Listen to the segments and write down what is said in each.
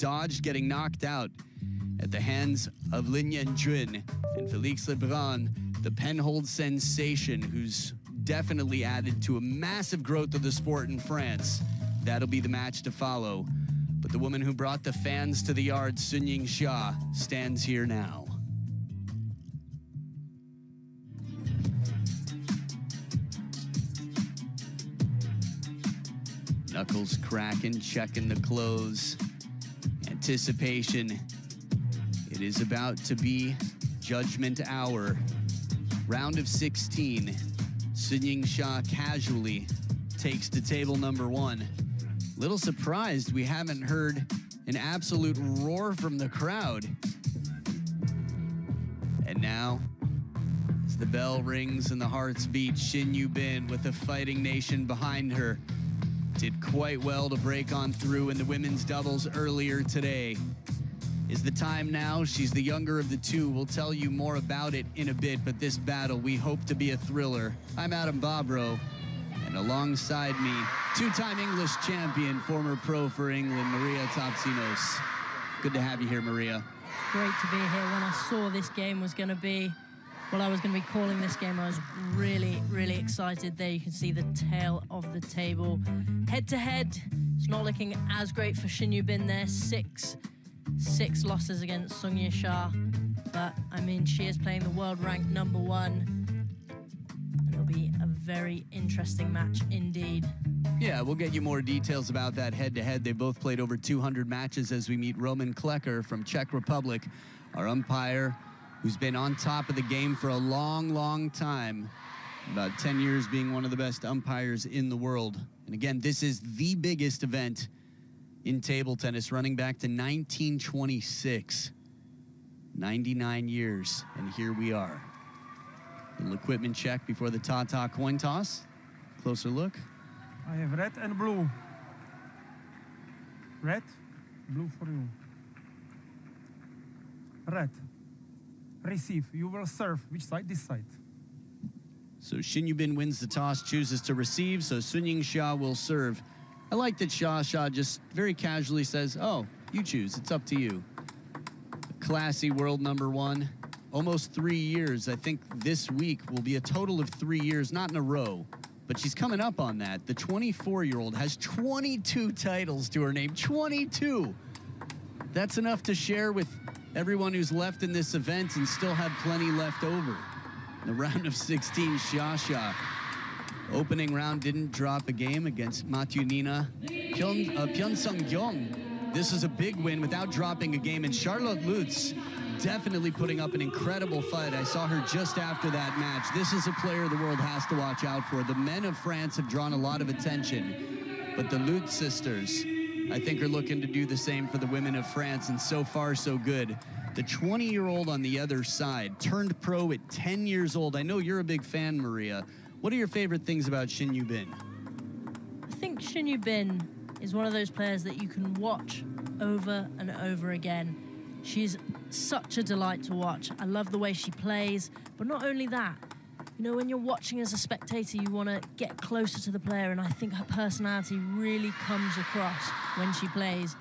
dodged getting knocked out at the hands of Lin Yanjun and Felix Lebrun, the penhold sensation who's definitely added to a massive growth of the sport in France. That'll be the match to follow. But the woman who brought the fans to the yard, Yingsha, stands here now. Knuckles cracking, checking the clothes. Anticipation. It is about to be judgment hour. Round of 16. Yingsha casually takes to table number 1. Little surprised we haven't heard an absolute roar from the crowd. And now, as the bell rings and the hearts beat, Shin Yubin with the Fighting Nation behind her did quite well to break on through in the women's doubles earlier today. Is the time now? She's the younger of the two. We'll tell you more about it in a bit, but this battle we hope to be a thriller. I'm Adam Bobrow, and alongside me, two-time English champion, former pro for England, Maria Topsinos. Good to have you here, Maria. Great to be here. When I saw this game was going to be, well, I was going to be calling this game, I was really, really excited. There you can see the tail of the table. Head-to-head, it's not looking as great for Shin Yubin there. Six losses against Yingsha. But, I mean, she is playing the world-ranked number 1. And it'll be a very interesting match indeed. Yeah, we'll get you more details about that head-to-head. They both played over 200 matches as we meet Roman Klecker from Czech Republic, our umpire, who's been on top of the game for a long, long time. About 10 years being one of the best umpires in the world. And again, this is the biggest event in table tennis, running back to 1926. 99 years, and here we are. A little equipment check before the ta-ta coin toss. Closer look. I have red and blue. Red, blue for you. Red. Receive. You will serve. Which side? This side. So Shin Yubin wins the toss, chooses to receive, so Yingsha will serve. I like that Shatou just very casually says, oh, you choose. It's up to you. Classy world number 1. Almost 3 years. I think this week will be a total of 3 years, not in a row. But she's coming up on that. The 24-year-old has 22 titles to her name. 22! That's enough to share with everyone who's left in this event and still have plenty left over. The round of 16, Shatou. Opening round didn't drop a game against Matyunina Pyeonsung-gyeong. This is a big win without dropping a game, and Charlotte Lutz definitely putting up an incredible fight. I saw her just after that match. This is a player the world has to watch out for. The men of France have drawn a lot of attention, but the Lutz sisters, I think, are looking to do the same for the women of France, and so far, so good. The 20-year-old on the other side turned pro at 10 years old. I know you're a big fan, Maria. What are your favorite things about Shin Yubin? I think Shin Yubin is one of those players that you can watch over and over again. She's such a delight to watch. I love the way she plays, but not only that, you know, when you're watching as a spectator, you want to get closer to the player, and I think her personality really comes across when she plays.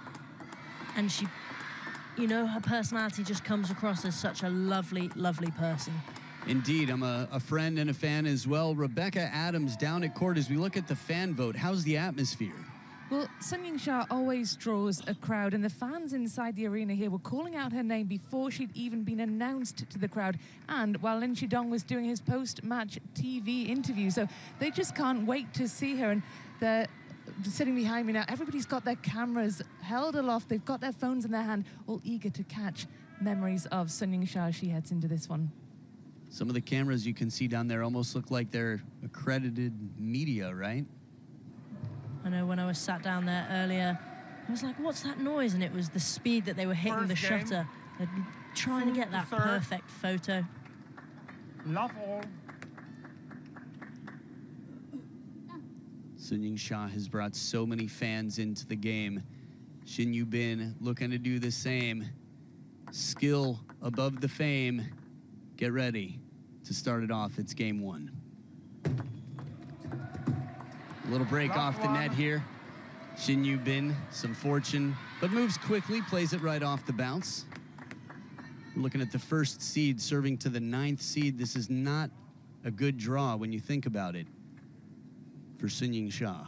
And she, you know, her personality just comes across as such a lovely, lovely person. Indeed, I'm a friend and a fan as well. Rebecca Adams down at court as we look at the fan vote. How's the atmosphere? Well, Yingsha always draws a crowd, and the fans inside the arena here were calling out her name before she'd even been announced to the crowd, and while Lin Shidong was doing his post-match TV interview. So they just can't wait to see her, and they're sitting behind me now. Everybody's got their cameras held aloft. They've got their phones in their hand, all eager to catch memories of Yingsha as she heads into this one. Some of the cameras you can see down there almost look like they're accredited media, right? I know when I was sat down there earlier, I was like, what's that noise? And it was the speed that they were hitting the shutter. They're trying to get that perfect photo. Love all. Yingsha has brought so many fans into the game. Shin Yubin looking to do the same. Skill above the fame. Get ready to start it off. It's game 1. A little break off the net here. Shin Yubin, some fortune but moves quickly, plays it right off the bounce. Looking at the first seed serving to the 9th seed, this is not a good draw when you think about it for Yingsha.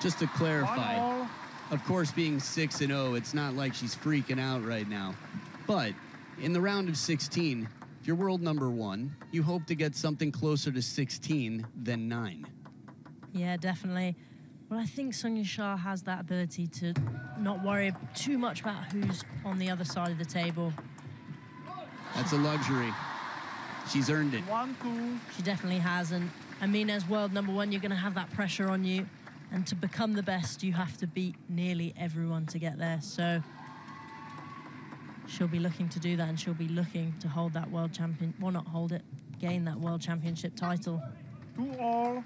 Just to clarify, of course, being 6-0, it's not like she's freaking out right now. But in the round of 16, if you're world number 1, you hope to get something closer to 16 than 9. Yeah, definitely. Well, I think Yingsha has that ability to not worry too much about who's on the other side of the table. That's a luxury. She's earned it. 1-2. She definitely has. And I mean, as world number 1, you're going to have that pressure on you. And to become the best, you have to beat nearly everyone to get there. So she'll be looking to do that, and she'll be looking to hold that world champion, well, not hold it, gain that world championship title. 2-all.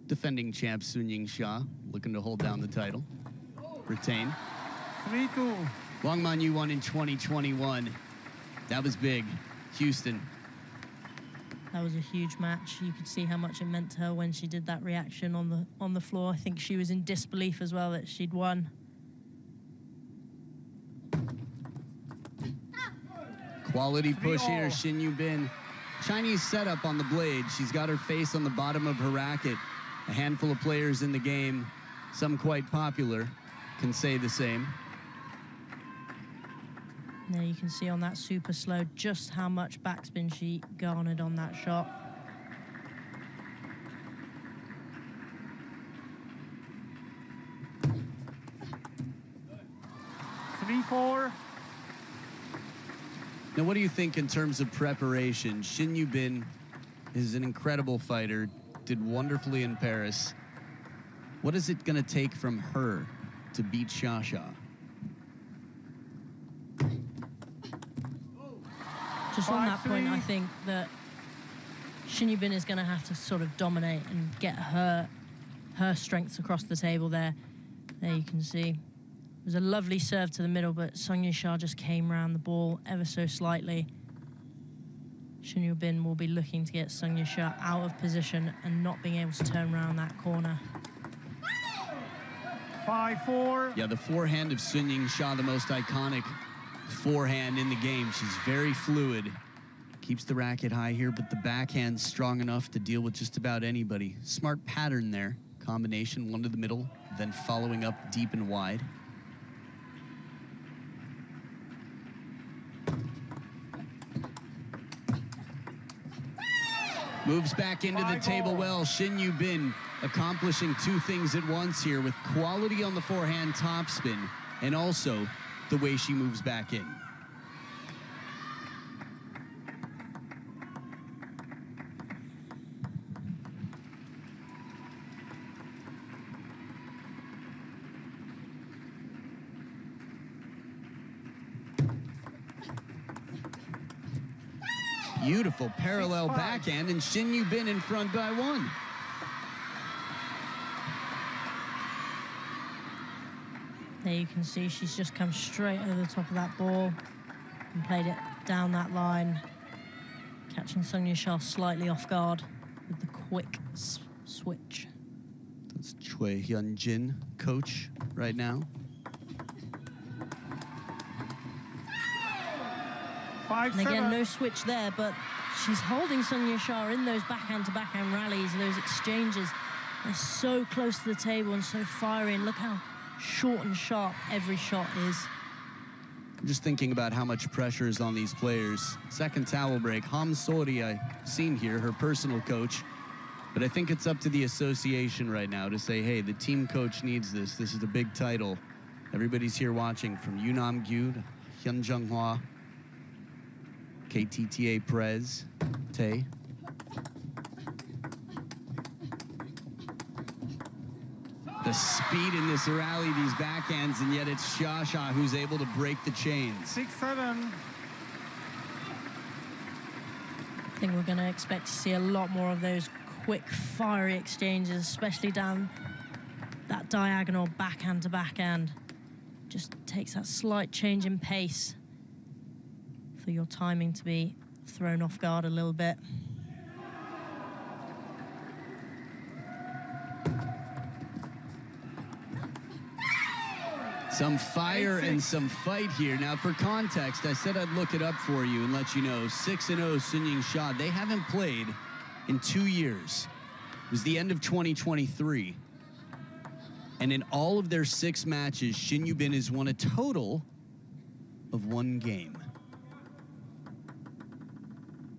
Defending champ Yingsha looking to hold down the title. Retain. 3-2. Wangman Yu won in 2021. That was big. Houston. That was a huge match. You could see how much it meant to her when she did that reaction on the floor. I think she was in disbelief as well that she'd won. Quality push here, Yubin. Chinese setup on the blade. She's got her face on the bottom of her racket. A handful of players in the game, some quite popular, can say the same. There you can see on that super slow just how much backspin she garnered on that shot. Now, what do you think in terms of preparation? Yubin is an incredible fighter, did wonderfully in Paris. What is it going to take from her to beat Shatou? Just on that point, I think that Yubin is going to have to sort of dominate and get her strengths across the table there. There you can see. It was a lovely serve to the middle, but Yingsha just came around the ball ever so slightly. Yubin will be looking to get Yingsha out of position and not being able to turn around that corner. 5-4. Yeah, the forehand of Yingsha, the most iconic forehand in the game. She's very fluid. Keeps the racket high here, but the backhand's strong enough to deal with just about anybody. Smart pattern there. Combination, one to the middle, then following up deep and wide. Moves back into the table well. Yubin accomplishing two things at once here with quality on the forehand topspin and also the way she moves back in. Beautiful parallel backhand, and Yubin in front by one. There you can see she's just come straight over the top of that ball and played it down that line, catching Yingsha slightly off guard with the quick switch. That's Choi Hyun-jin, coach right now. 5-7. And again, no switch there, but she's holding Yingsha in those backhand-to-backhand rallies, those exchanges. They're so close to the table and so fiery, and look how short and sharp every shot is. I'm just thinking about how much pressure is on these players. Second towel break. Ham Sori, I've seen here, her personal coach. But I think it's up to the association right now to say, hey, the team coach needs this. This is a big title. Everybody's here watching, from Yoonam Gyu to Hyun Jung-hwa, KTTA Prez, Tae. The speed in this rally, these backhands, and yet it's Shatou who's able to break the chains. 6-7. I think we're going to expect to see a lot more of those quick, fiery exchanges, especially down that diagonal backhand to backhand. Just takes that slight change in pace for your timing to be thrown off guard a little bit. Some fire and some fight here. Now, for context, I said I'd look it up for you and let you know. 6-0 Sun Yingsha. They haven't played in 2 years. It was the end of 2023. And in all of their 6 matches, Shin Yubin has won a total of 1 game.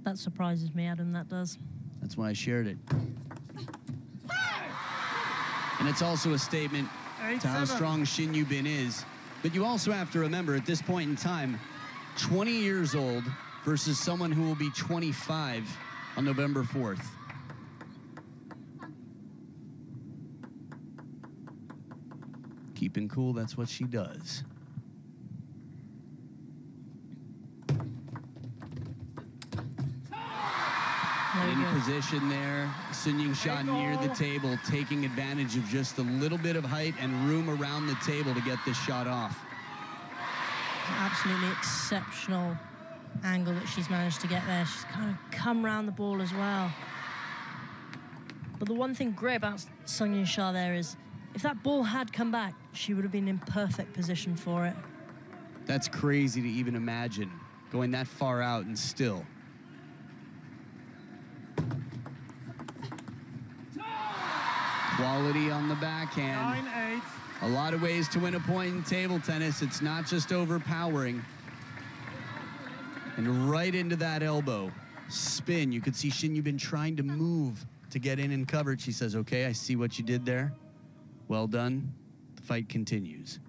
That surprises me, Adam, that does. That's why I shared it. And it's also a statement to how strong Shin Yubin is. But you also have to remember, at this point in time, 20 years old versus someone who will be 25 on November 4th. Keeping cool, that's what she does. In position there, Sun Yingsha near the table, taking advantage of just a little bit of height and room around the table to get this shot off. Absolutely exceptional angle that she's managed to get there. She's kind of come around the ball as well. But the one thing great about Sun Yingsha there is, if that ball had come back, she would have been in perfect position for it. That's crazy to even imagine, going that far out and still. Quality on the backhand. 9-8. A lot of ways to win a point in table tennis. It's not just overpowering. And right into that elbow. Spin. You could see Shin Yubin trying to move to get in and cover it. She says, okay, I see what you did there. Well done. The fight continues.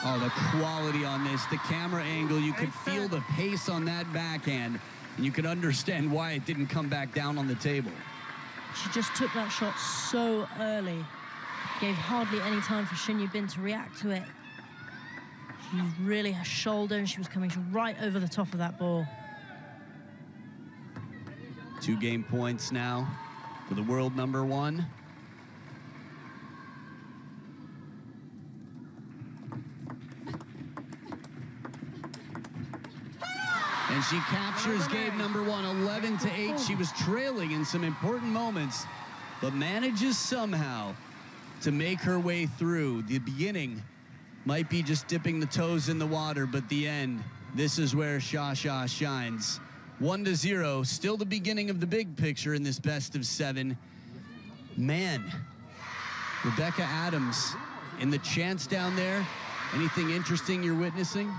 Oh, the quality on this, the camera angle, you could feel the pace on that backhand, and you could understand why it didn't come back down on the table. She just took that shot so early. Gave hardly any time for Shin Yubin to react to it. She used really her shoulder, and she was coming right over the top of that ball. 2 game points now for the world number 1. And she captures game number 1, 11-8. She was trailing in some important moments, but manages somehow to make her way through. The beginning might be just dipping the toes in the water, but the end, this is where Shatou shines. 1-0, still the beginning of the big picture in this best of 7. Man, Rebecca Adams in the chance down there. Anything interesting you're witnessing?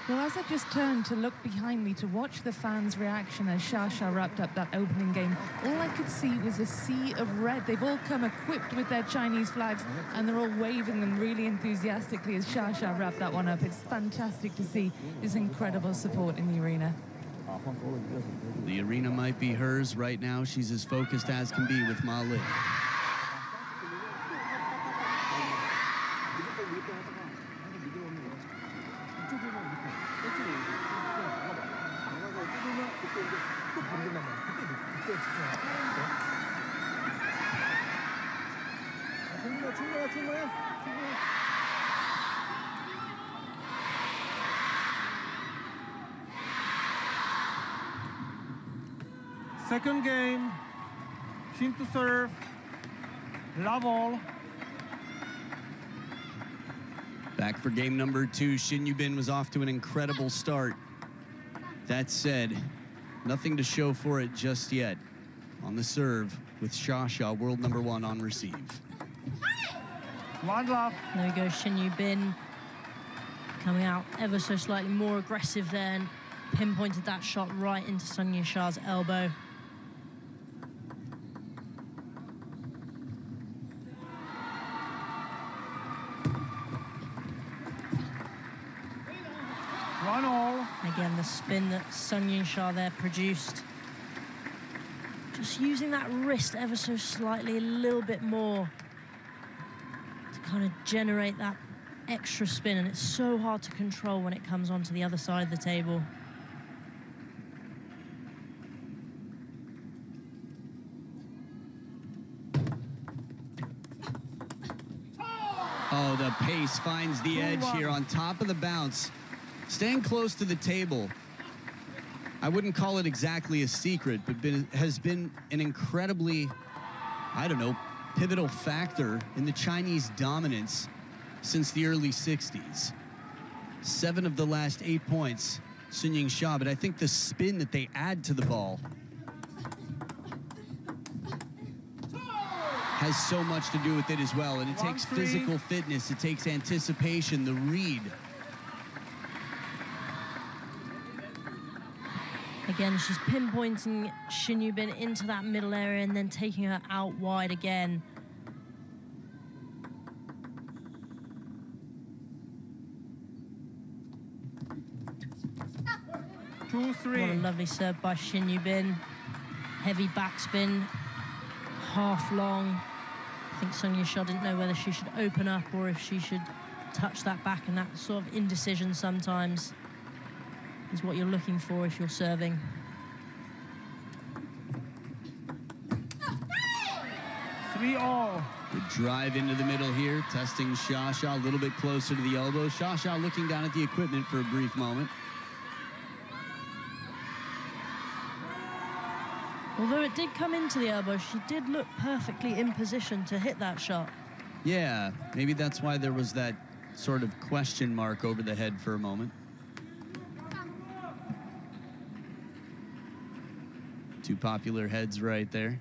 Well, as I just turned to look behind me to watch the fans' reaction as Shatou wrapped up that opening game, all I could see was a sea of red. They've all come equipped with their Chinese flags, and they're all waving them really enthusiastically as Shatou wrapped that one up. It's fantastic to see this incredible support in the arena. The arena might be hers right now. She's as focused as can be with Ma Li. Second game, Shin to serve, love all. Back for game number 2. Shin Yubin was off to an incredible start. That said, nothing to show for it just yet. On the serve with Shatou, world number 1 on receive. One love. There we go, Shin Yubin coming out ever so slightly more aggressive there and pinpointed that shot right into Sun Yingsha's elbow. Again, the spin that Sun Yingsha there produced. Just using that wrist ever so slightly, a little bit more to kind of generate that extra spin, and it's so hard to control when it comes onto the other side of the table. Oh, the pace finds the edge here on top of the bounce. Staying close to the table. I wouldn't call it exactly a secret, but has been an incredibly, I don't know, pivotal factor in the Chinese dominance since the early 60s. 7 of the last 8 points, Sun Yingsha, but I think the spin that they add to the ball has so much to do with it as well. And it takes physical fitness, it takes anticipation, the read. Again, she's pinpointing Shin Yubin into that middle area and then taking her out wide again. What a lovely serve by Shin Yubin. Heavy backspin, half long. I think Sun Yingsha didn't know whether she should open up or if she should touch that back, and that sort of indecision sometimes is what you're looking for if you're serving. The drive into the middle here, testing Shatou a little bit closer to the elbow. Shatou looking down at the equipment for a brief moment. Although it did come into the elbow, she did look perfectly in position to hit that shot. Yeah, maybe that's why there was that sort of question mark over the head for a moment. Two popular heads right there.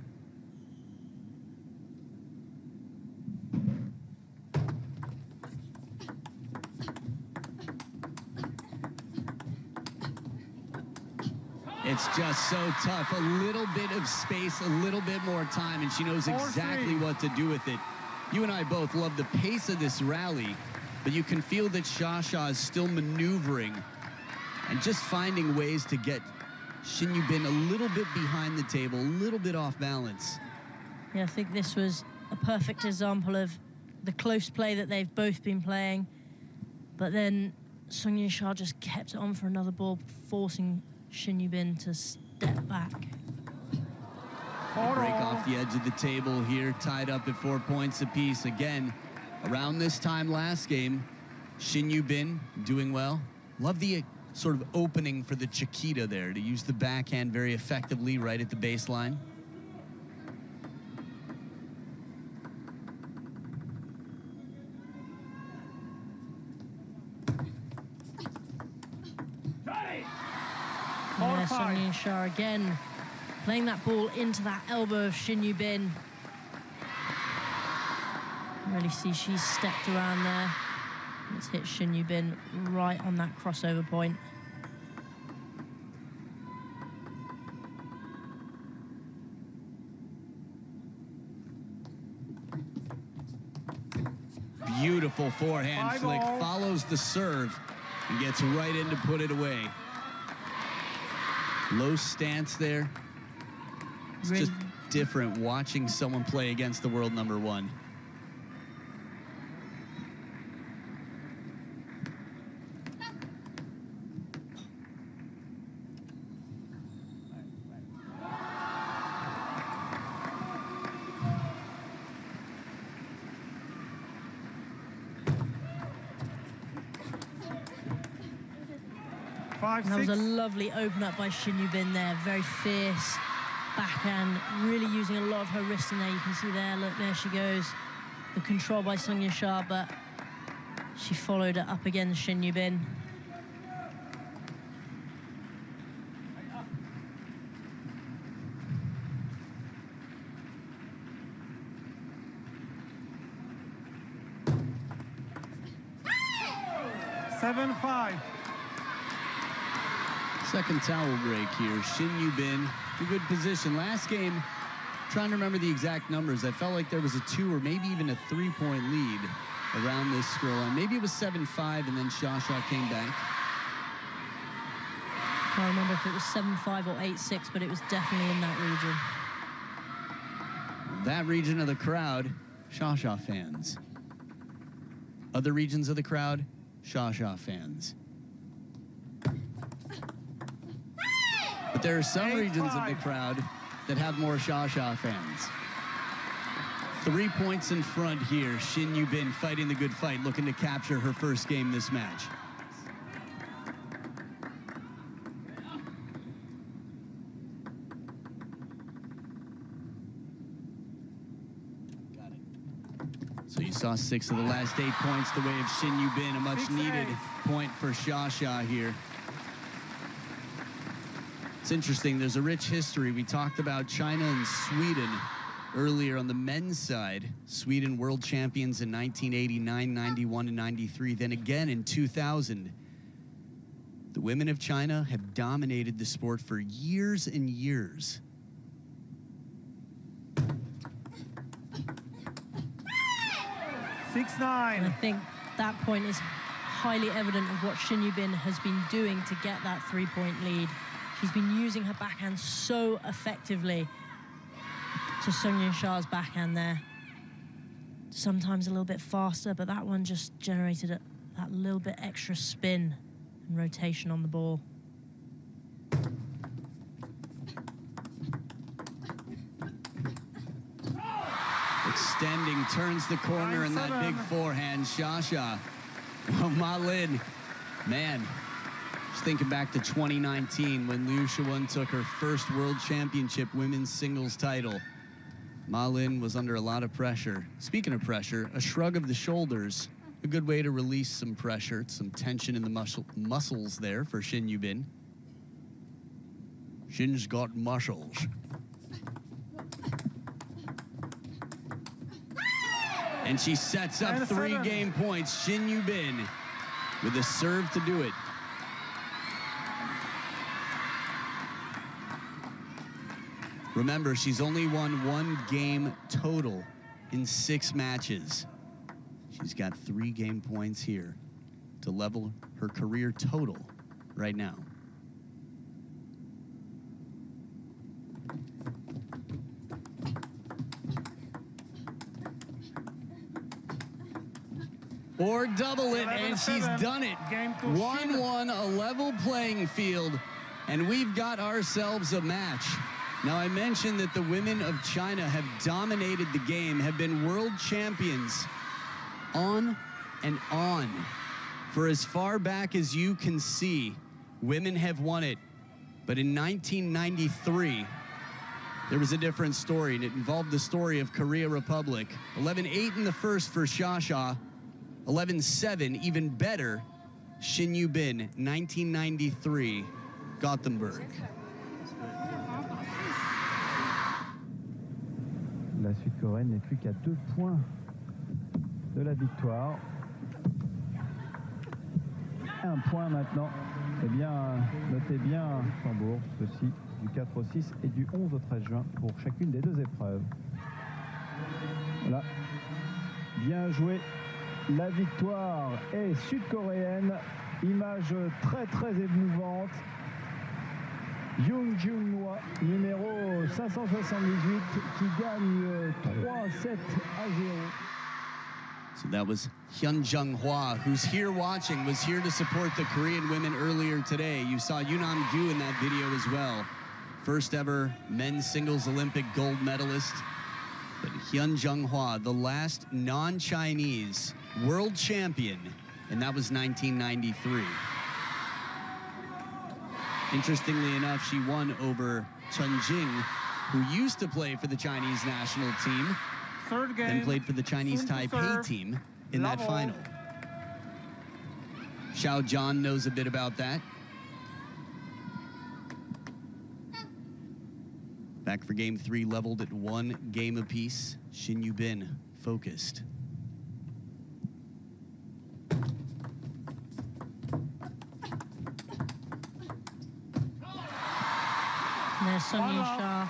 It's just so tough. A little bit of space, a little bit more time, and she knows exactly what to do with it. You and I both love the pace of this rally, but you can feel that Shatou is still maneuvering and just finding ways to get Shin Yubin a little bit behind the table, a little bit off balance. Yeah, I think this was a perfect example of the close play that they've both been playing, but then Sun Yingsha just kept it on for another ball, forcing Shin Yubin to step back. Break off the edge of the table here, tied up at 4 points apiece. Again, around this time last game, Shin Yubin doing well. Love the sort of opening for the Chiquita there, to use the backhand very effectively right at the baseline. Yeah, Sun Yingsha again playing that ball into that elbow of Shin Yubin. Really see she's stepped around there. It's hit Shin Yubin right on that crossover point. Beautiful forehand flick, follows the serve and gets right in to put it away. Low stance there. It's just different watching someone play against the world number one. And that was a lovely open up by Shin Yubin there. Very fierce backhand, really using a lot of her wrist in there. You can see there, look, there she goes. The control by Sun Yingsha, but she followed it up again, Shin Yubin. Second towel break here. Shin Yubin, in good position. Last game, trying to remember the exact numbers. I felt like there was a 2 or maybe even a 3-point lead around this scoreline. Maybe it was 7-5 and then Shatou came back. I can't remember if it was 7-5 or 8-6, but it was definitely in that region. That region of the crowd, Shatou fans. Other regions of the crowd, Shatou fans. But there are some regions of the crowd that have more Shatou fans. 3 points in front here. Shin Yubin fighting the good fight, looking to capture her first game this match. So you saw 6 of the last 8 points the way of Shin Yubin, a much needed point for Shatou here. It's interesting, there's a rich history. We talked about China and Sweden earlier on the men's side. Sweden world champions in 1989, 91, and 93. Then again in 2000. The women of China have dominated the sport for years and years. And I think that point is highly evident of what Shin Yubin has been doing to get that 3-point lead. She's been using her backhand so effectively to Sung Yingsha's backhand there. Sometimes a little bit faster, but that one just generated that little bit extra spin and rotation on the ball. Extending, turns the corner in that big forehand. Shatou. Well, Ma Lin, man, just thinking back to 2019 when Liu Shiwen took her first World Championship women's singles title. Ma Lin was under a lot of pressure. Speaking of pressure, a shrug of the shoulders, a good way to release some pressure, some tension in the muscles there for Shin Yubin. Shin's got muscles. And she sets up 3 game points. Shin Yubin with a serve to do it. Remember, she's only won 1 game total in 6 matches. She's got 3 game points here to level her career total right now. Or double it, and she's done it. 1-1, a level playing field, and we've got ourselves a match. Now, I mentioned that the women of China have dominated the game, have been world champions on and on. For as far back as you can see, women have won it. But in 1993, there was a different story, and it involved the story of Korea Republic. 11-8 in the first for Shatou. 11-7, even better, Shin Yubin, 1993, Gothenburg. La Sud-Coréenne n'est plus qu'à 2 points de la victoire. 1 point maintenant. Eh bien, notez bien, Tambour, ceci du 4 au 6 et du 11 au 13 juin pour chacune des 2 épreuves. Voilà. Bien joué. La victoire est sud-coréenne. Image très très émouvante. Young Jung-hwa, numéro 578, qui gagne 3-7 à 0. So that was Hyun Jung-hwa, who's here watching, was here to support the Korean women earlier today. You saw Yoonam Gyu in that video as well. First ever men's singles Olympic gold medalist. But Hyun Jung-hwa, the last non-Chinese world champion, and that was 1993. Interestingly enough, she won over Chen Jing, who used to play for the Chinese national team, then played for the Chinese Taipei team in that final. Xiao Zhan knows a bit about that. Back for game 3, leveled at 1 game apiece. Shin Yubin focused. There's Sung Yingsha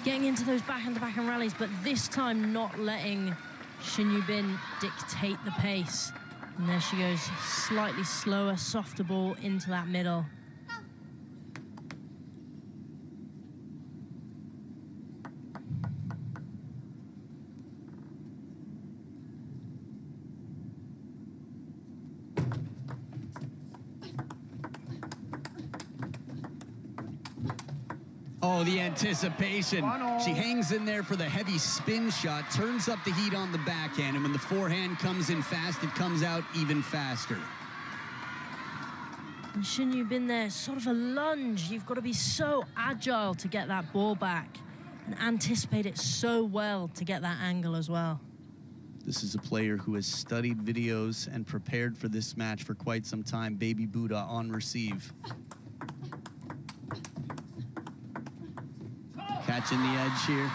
getting into those backhand-to-backhand rallies, but this time not letting Shin Yubin dictate the pace. And there she goes, slightly slower, softer ball into that middle. Oh, the anticipation. 1-0. She hangs in there for the heavy spin shot, turns up the heat on the backhand, and when the forehand comes in fast, it comes out even faster. And Shin Yubin there, sort of a lunge. You've got to be so agile to get that ball back and anticipate it so well to get that angle as well. This is a player who has studied videos and prepared for this match for quite some time. Baby Buddha on receive. Catching the edge here.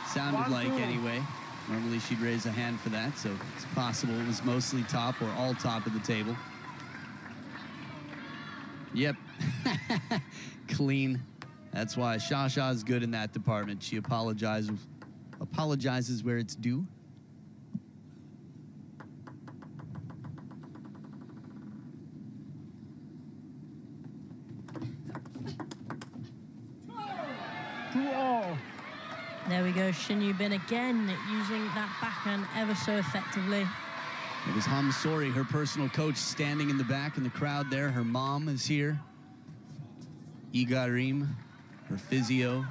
Sounded like anyway. Normally she'd raise a hand for that, so it's possible it was mostly top or all top of the table. Yep. Clean. That's why Shasha's good in that department. She apologizes where it's due. There we go, Shin Yubin again using that backhand ever so effectively. It was Hamsori, her personal coach, standing in the back in the crowd there. Her mom is here. Igarim, her physio,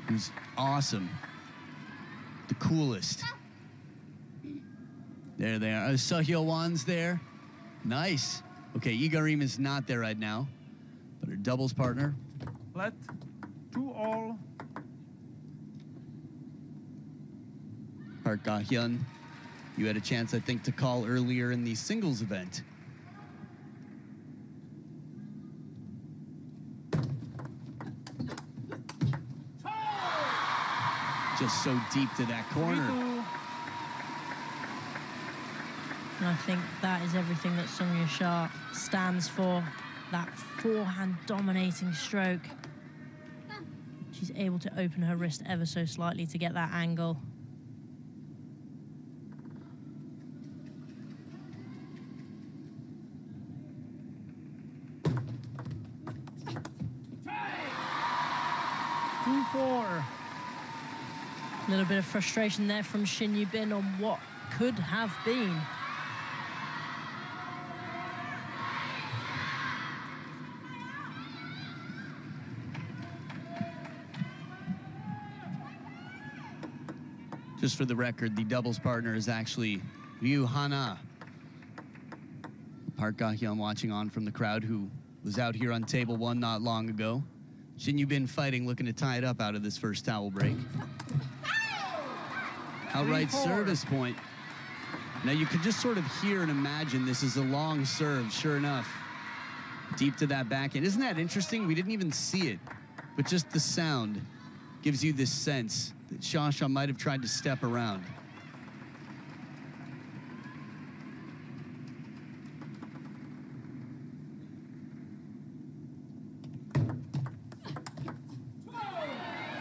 who's awesome. The coolest. There they are. Sehyo Wan's there. Nice. Okay, Igarim is not there right now, but her doubles partner. Let 2-all. Park Ga-hyun, you had a chance, I think, to call earlier in the singles event. Just so deep to that corner. And I think that is everything that Sungya Shah stands for, that forehand dominating stroke. She's able to open her wrist ever so slightly to get that angle. A little bit of frustration there from Shin Yubin on what could have been. Just for the record, the doubles partner is actually Ryu Hana. Park Ga-hyun watching on from the crowd, who was out here on table one not long ago. Shin Yubin fighting, looking to tie it up out of this first towel break. Outright service point. Now you could just sort of hear and imagine this is a long serve, sure enough. Deep to that backhand. Isn't that interesting? We didn't even see it, but just the sound gives you this sense that Shasha might have tried to step around.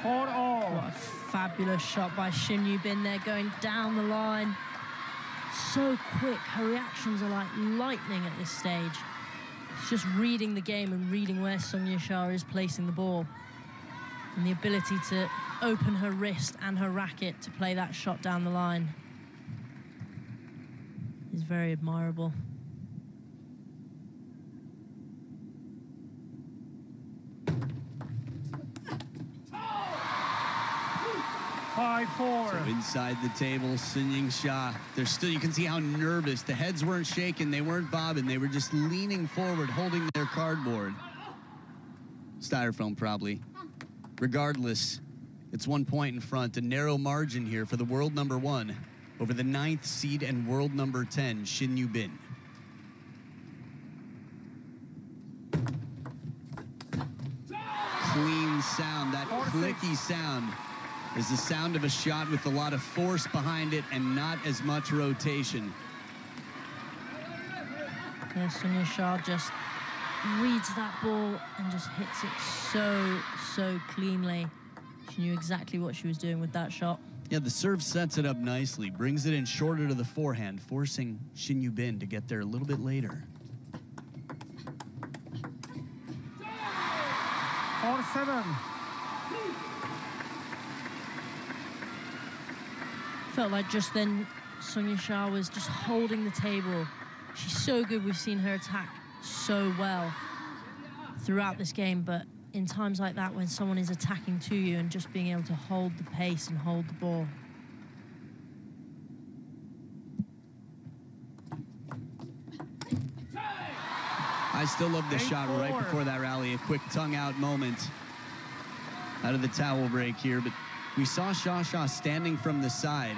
What a fabulous shot by Shin Yubin there, going down the line. So quick, her reactions are like lightning at this stage. She's just reading the game and reading where Sungya Shah is placing the ball. And the ability to open her wrist and her racket to play that shot down the line is very admirable. 5-4. So inside the table, Yingsha. They're still, you can see how nervous. The heads weren't shaking, they weren't bobbing. They were just leaning forward, holding their cardboard. Styrofoam, probably. Regardless, it's 1 point in front. A narrow margin here for the world number 1 over the 9th seed and world number 10, Shin Yubin. Clean sound, that clicky sound is the sound of a shot with a lot of force behind it and not as much rotation. Yeah, Sungya Shah just reads that ball and just hits it so cleanly. She knew exactly what she was doing with that shot. Yeah, the serve sets it up nicely, brings it in shorter to the forehand, forcing Shin Yubin to get there a little bit later. 4-7. Felt like just then Sungya Shah was just holding the table. She's so good. We've seen her attack so well throughout this game, but in times like that when someone is attacking to you and just being able to hold the pace and hold the ball. I still love this shot right before that rally. A quick tongue-out moment out of the towel break here. But we saw Shatou standing from the side.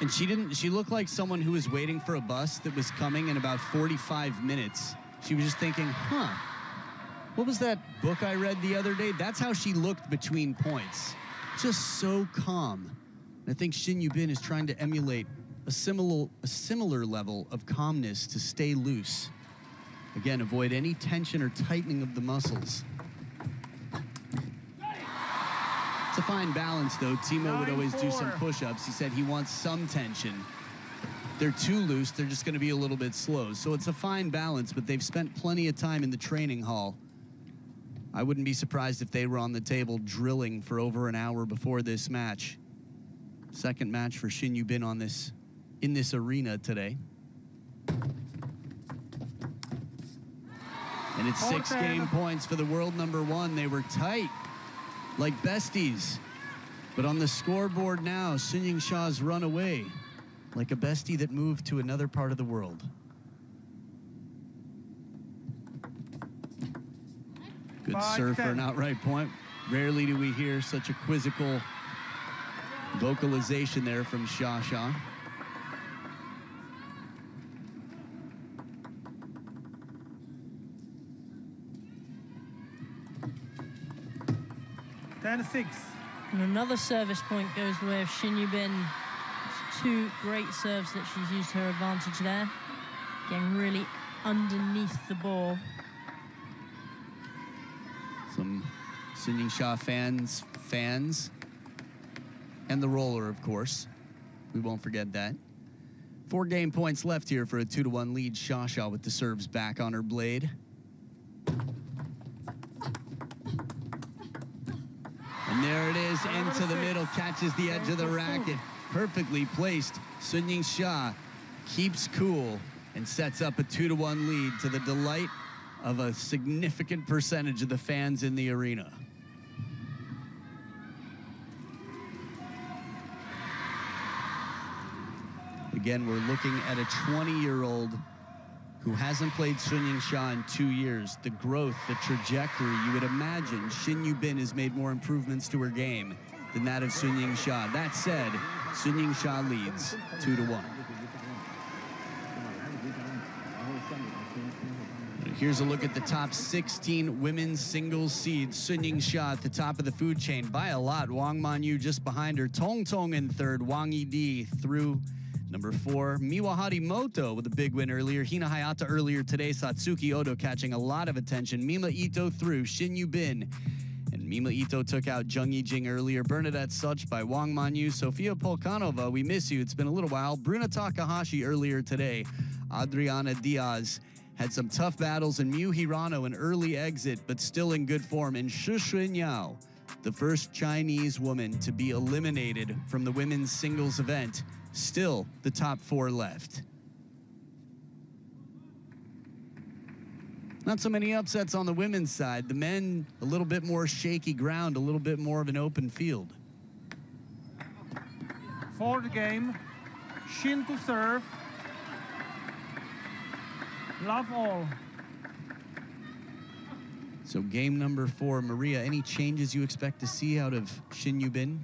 And she looked like someone who was waiting for a bus that was coming in about 45 minutes. She was just thinking, what was that book I read the other day? That's how she looked between points. Just so calm. And I think Shin Yubin is trying to emulate a similar level of calmness to stay loose. Again, avoid any tension or tightening of the muscles. It's a fine balance, though. Timo would always do some push-ups. He said he wants some tension. If they're too loose, they're just going to be a little bit slow. So it's a fine balance, but they've spent plenty of time in the training hall. I wouldn't be surprised if they were on the table drilling for over an hour before this match. Second match for Shin Yubin in this arena today. And it's 6 game points for the world #1. They were tight, like besties. But on the scoreboard now, Yingsha's run away, like a bestie that moved to another part of the world. Good serve for an outright point. Rarely do we hear such a quizzical vocalization there from Shatou. And another service point goes the way of Shin Yubin. It's 2 great serves that she's used to her advantage there. Getting really underneath the ball. Some Yingsha fans, and the roller, of course. We won't forget that. 4 game points left here for a 2-1 lead. Shatou with the serves back on her blade. And there it is, into the middle, catches the edge of the racket. Perfectly placed. Yingsha keeps cool and sets up a 2-1 lead to the delight of a significant percentage of the fans in the arena. Again, we're looking at a 20-year-old who hasn't played Yingsha in 2 years. The growth, the trajectory, you would imagine Shin Yubin has made more improvements to her game than that of Yingsha. That said, Yingsha leads 2-1. Here's a look at the top 16 women's singles seeds. Yingsha at the top of the food chain by a lot. Wang Manyu just behind her. Tong Tong in third. Wang Yidi through #4. Miwa Harimoto with a big win earlier. Hina Hayata earlier today. Satsuki Odo catching a lot of attention. Mima Ito through. Shin Yubin. And Mima Ito took out Jung Yijing earlier. Bernadette Such by Wang Manyu. Sofia Polkanova, we miss you. It's been a little while. Bruna Takahashi earlier today. Adriana Diaz had some tough battles, and Miu Hirano an early exit, but still in good form. And Shu Xunyao, the first Chinese woman to be eliminated from the women's singles event. Still the top 4 left. Not so many upsets on the women's side. The men, a little bit more shaky ground, a little bit more of an open field. 4th game, Shin to serve. Love all. So game #4, Maria, any changes you expect to see out of Shin Yubin?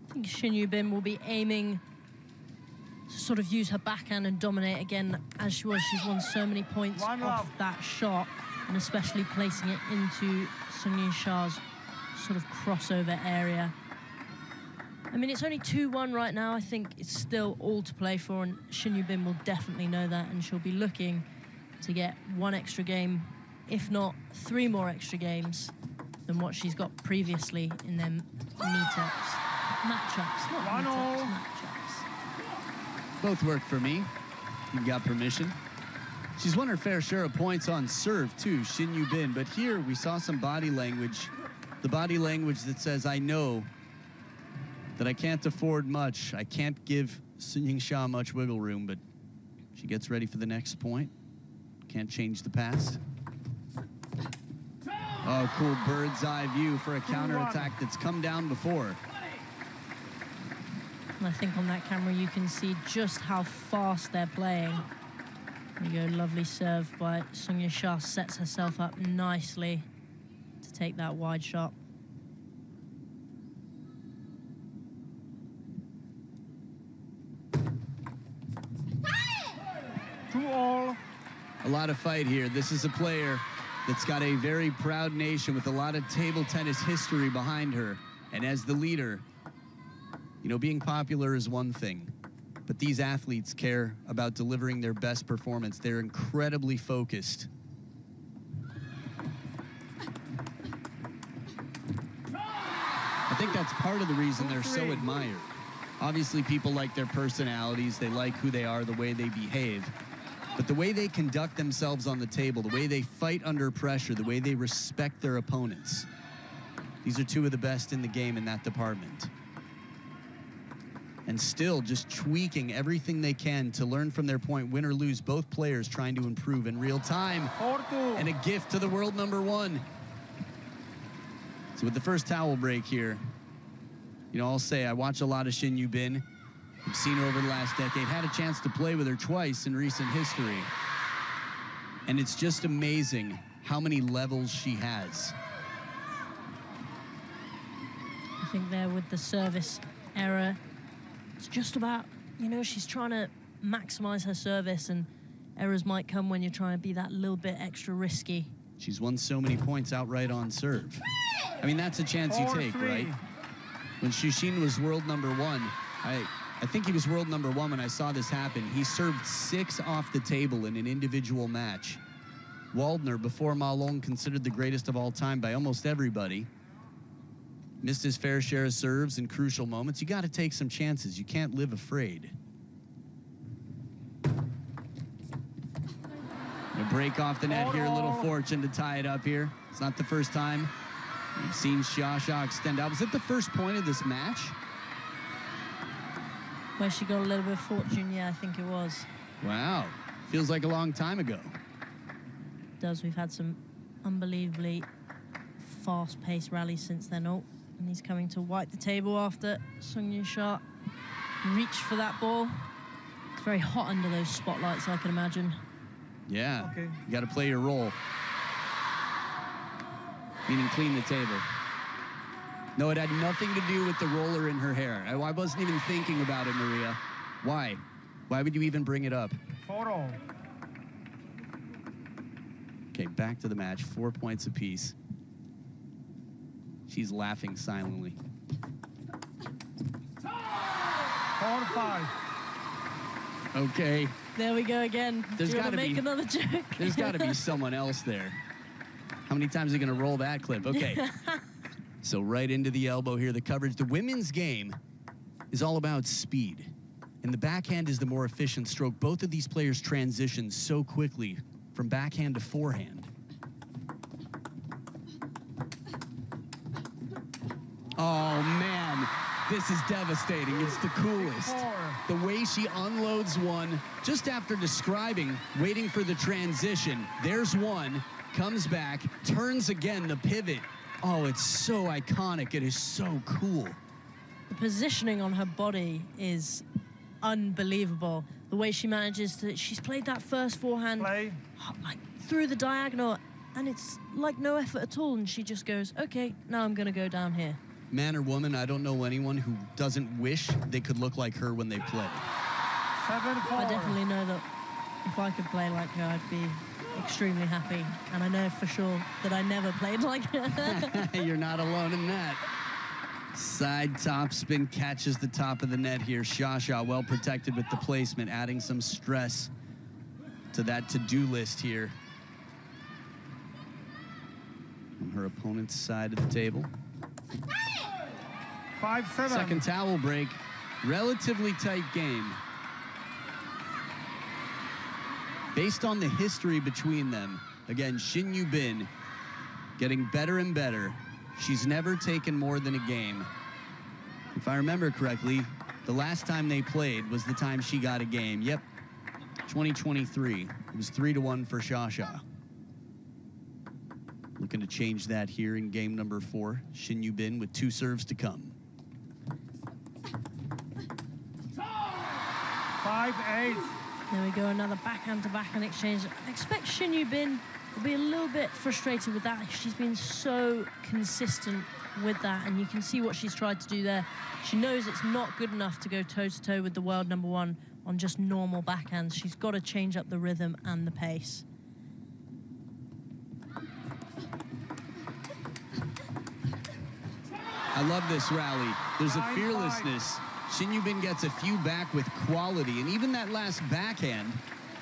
I think Shin Yubin will be aiming to sort of use her backhand and dominate again as she was. She's won so many points off that shot, and especially placing it into Yingsha's sort of crossover area. I mean, it's only 2-1 right now. I think it's still all to play for, and Shin Yubin will definitely know that, and she'll be looking to get 1 extra game, if not 3 more extra games than what she's got previously in their matchups, not matchups. Both work for me. You've got permission. She's won her fair share of points on serve, too, Shin Yubin. But here we saw some body language. The body language that says, I know that I can't afford much. I can't give Yingsha much wiggle room, but she gets ready for the next point. Can't change the past. Oh, cool bird's eye view for a counterattack that's come down before. And I think on that camera you can see just how fast they're playing. There you go, lovely serve by Sung Ying-sha, sets herself up nicely to take that wide shot. A lot of fight here. This is a player that's got a very proud nation with a lot of table tennis history behind her. And as the leader, you know, being popular is one thing, but these athletes care about delivering their best performance. They're incredibly focused. I think that's part of the reason they're so admired. Obviously, people like their personalities, they like who they are, the way they behave. But the way they conduct themselves on the table, the way they fight under pressure, the way they respect their opponents. These are two of the best in the game in that department. And still just tweaking everything they can to learn from their point, win or lose, both players trying to improve in real time. And a gift to the world number one. So with the first towel break here, you know, I'll say I watch a lot of Shin Yubin. I've seen her over the last decade, had a chance to play with her twice in recent history. And it's just amazing how many levels she has. I think there with the service error, it's just about, you know, she's trying to maximize her service, and errors might come when you're trying to be that little bit extra risky. She's won so many points outright on serve. I mean, that's a chance you take, right? When SHIN was world number one, I think he was world number one when I saw this happen. He served 6 off the table in an individual match. Waldner, before Ma Long, considered the greatest of all time by almost everybody. Missed his fair share of serves in crucial moments. You got to take some chances. You can't live afraid. A break off the net here, a little fortune to tie it up here. It's not the first time we've seen Shatou extend out. Was it the first point of this match? Where she got a little bit of fortune, yeah, I think it was. Wow, feels like a long time ago. It does. We've had some unbelievably fast-paced rallies since then. Oh, and he's coming to wipe the table after Sung Ying-sha reached for that ball. It's very hot under those spotlights, I can imagine. Yeah, Okay. You got to play your role. Meaning clean the table. No, it had nothing to do with the roller in her hair. I wasn't even thinking about it, Maria. Why? Why would you even bring it up? 4-all. Okay, back to the match. 4 points apiece. She's laughing silently. 4-5. Okay. There we go again. There's Do you want to gotta make be- another joke? There's got to be someone else there. How many times are you going to roll that clip? Okay. So right into the elbow here, the coverage. The women's game is all about speed. And the backhand is the more efficient stroke. Both of these players transition so quickly from backhand to forehand. Oh, man. This is devastating. It's the coolest. The way she unloads one just after describing, waiting for the transition. There's one, comes back, turns again, the pivot. Oh, it's so iconic. It is so cool. The positioning on her body is unbelievable. The way she manages to, she's played that first forehand Play. like through the diagonal, and it's like no effort at all, and she just goes, okay, now I'm gonna go down here. Man or woman, I don't know anyone who doesn't wish they could look like her when they play. 7-4. I definitely know that if I could play like her, I'd be extremely happy, and I know for sure that I never played like her. You're not alone in that. Side top spin catches the top of the net here. Shatou well protected with the placement, adding some stress to that to-do list here. On her opponent's side of the table. 5-7. Second towel break. Relatively tight game. Based on the history between them, again, Shin Yubin getting better and better. She's never taken more than a game. If I remember correctly, the last time they played was the time she got a game. Yep, 2023. It was 3-1 for Shatou. Looking to change that here in game number 4. Shin Yubin with 2 serves to come. 5-8. There we go, another backhand to backhand exchange. I expect Shin Yubin will be a little bit frustrated with that. She's been so consistent with that, and you can see what she's tried to do there. She knows it's not good enough to go toe-to-toe with the world #1 on just normal backhands. She's got to change up the rhythm and the pace. I love this rally. There's a fearlessness. Shin Yubin gets a few back with quality, and even that last backhand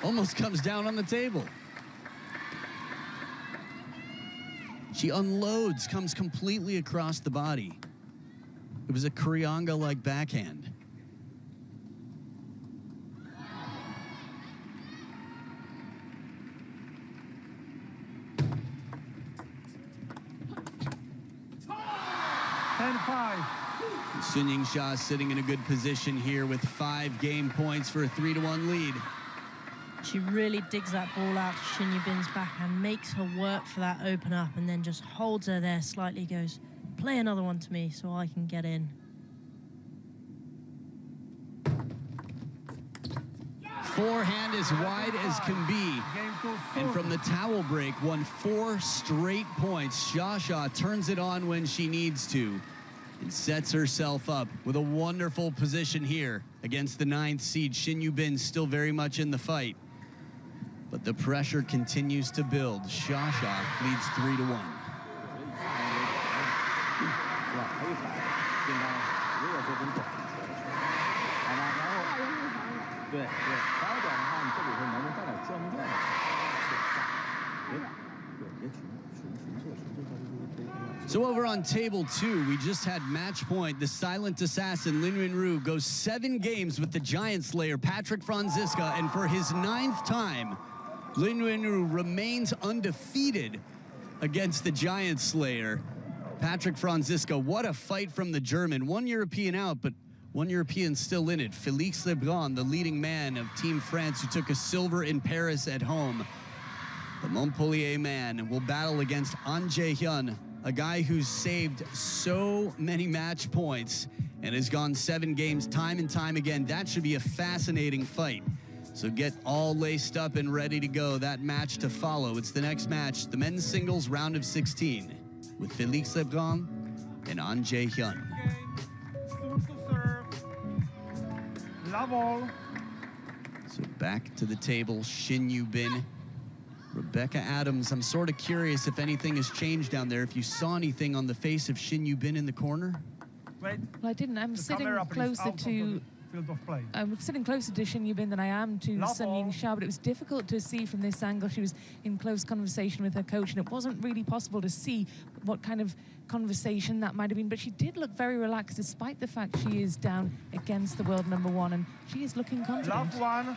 almost comes down on the table. She unloads, comes completely across the body. It was a Kurianga-like backhand. Sun Yingsha sitting in a good position here with 5 game points for a 3-1 lead. She really digs that ball out to Shin Yubin's backhand, makes her work for that open up, and then just holds her there slightly, goes, play another one to me so I can get in. Forehand as wide as can be. And from the towel break, won 4 straight points. Shatou turns it on when she needs to and sets herself up with a wonderful position here against the 9th seed. Shin Yubin still very much in the fight, but the pressure continues to build. Shatou leads 3-1. So over on table 2, we just had match point. The silent assassin, Lin Yunru, goes 7 games with the giant slayer, Patrick Franziska, and for his 9th time, Lin Yunru remains undefeated against the giant slayer, Patrick Franziska. What a fight from the German. 1 European out, but 1 European still in it. Félix Lebrun, the leading man of Team France, who took a silver in Paris at home. The Montpellier man will battle against An Jae-hyun, a guy who's saved so many match points and has gone 7 games time and time again. That should be a fascinating fight. So get all laced up and ready to go. That match to follow. It's the next match, the men's singles round of 16, with Félix Lebrun and An Jae-hyun. Soon to serve. Love all. So back to the table, Shin Yubin. Rebecca Adams, I'm sort of curious if anything has changed down there. If you saw anything on the face of Shin Yubin in the corner? Wait. Well, I didn't. I'm The sitting camera, please, closer out of to. the field of play. I'm sitting closer to Shin Yubin than I am to Love Sun all. Yingsha, but it was difficult to see from this angle. She was in close conversation with her coach, and it wasn't really possible to see what kind of conversation that might have been. But she did look very relaxed, despite the fact she is down against the world #1, and she is looking confident. Love one.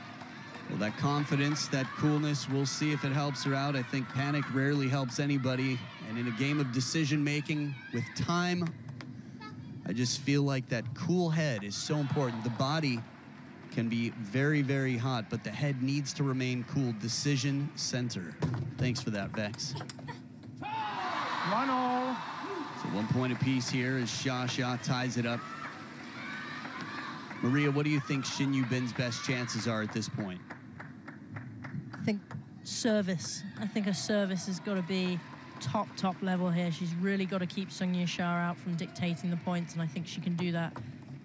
Well, that confidence, that coolness, we'll see if it helps her out. I think panic rarely helps anybody. And in a game of decision-making with time, I just feel like that cool head is so important. The body can be very, very hot, but the head needs to remain cool. Decision center. Thanks for that, Vex. 1-all. So 1 point apiece here as Shatou ties it up. Maria, what do you think Shin Yubin's best chances are at this point? I think service. I think her service has got to be top level here. She's really got to keep Sun Yingsha out from dictating the points, and I think she can do that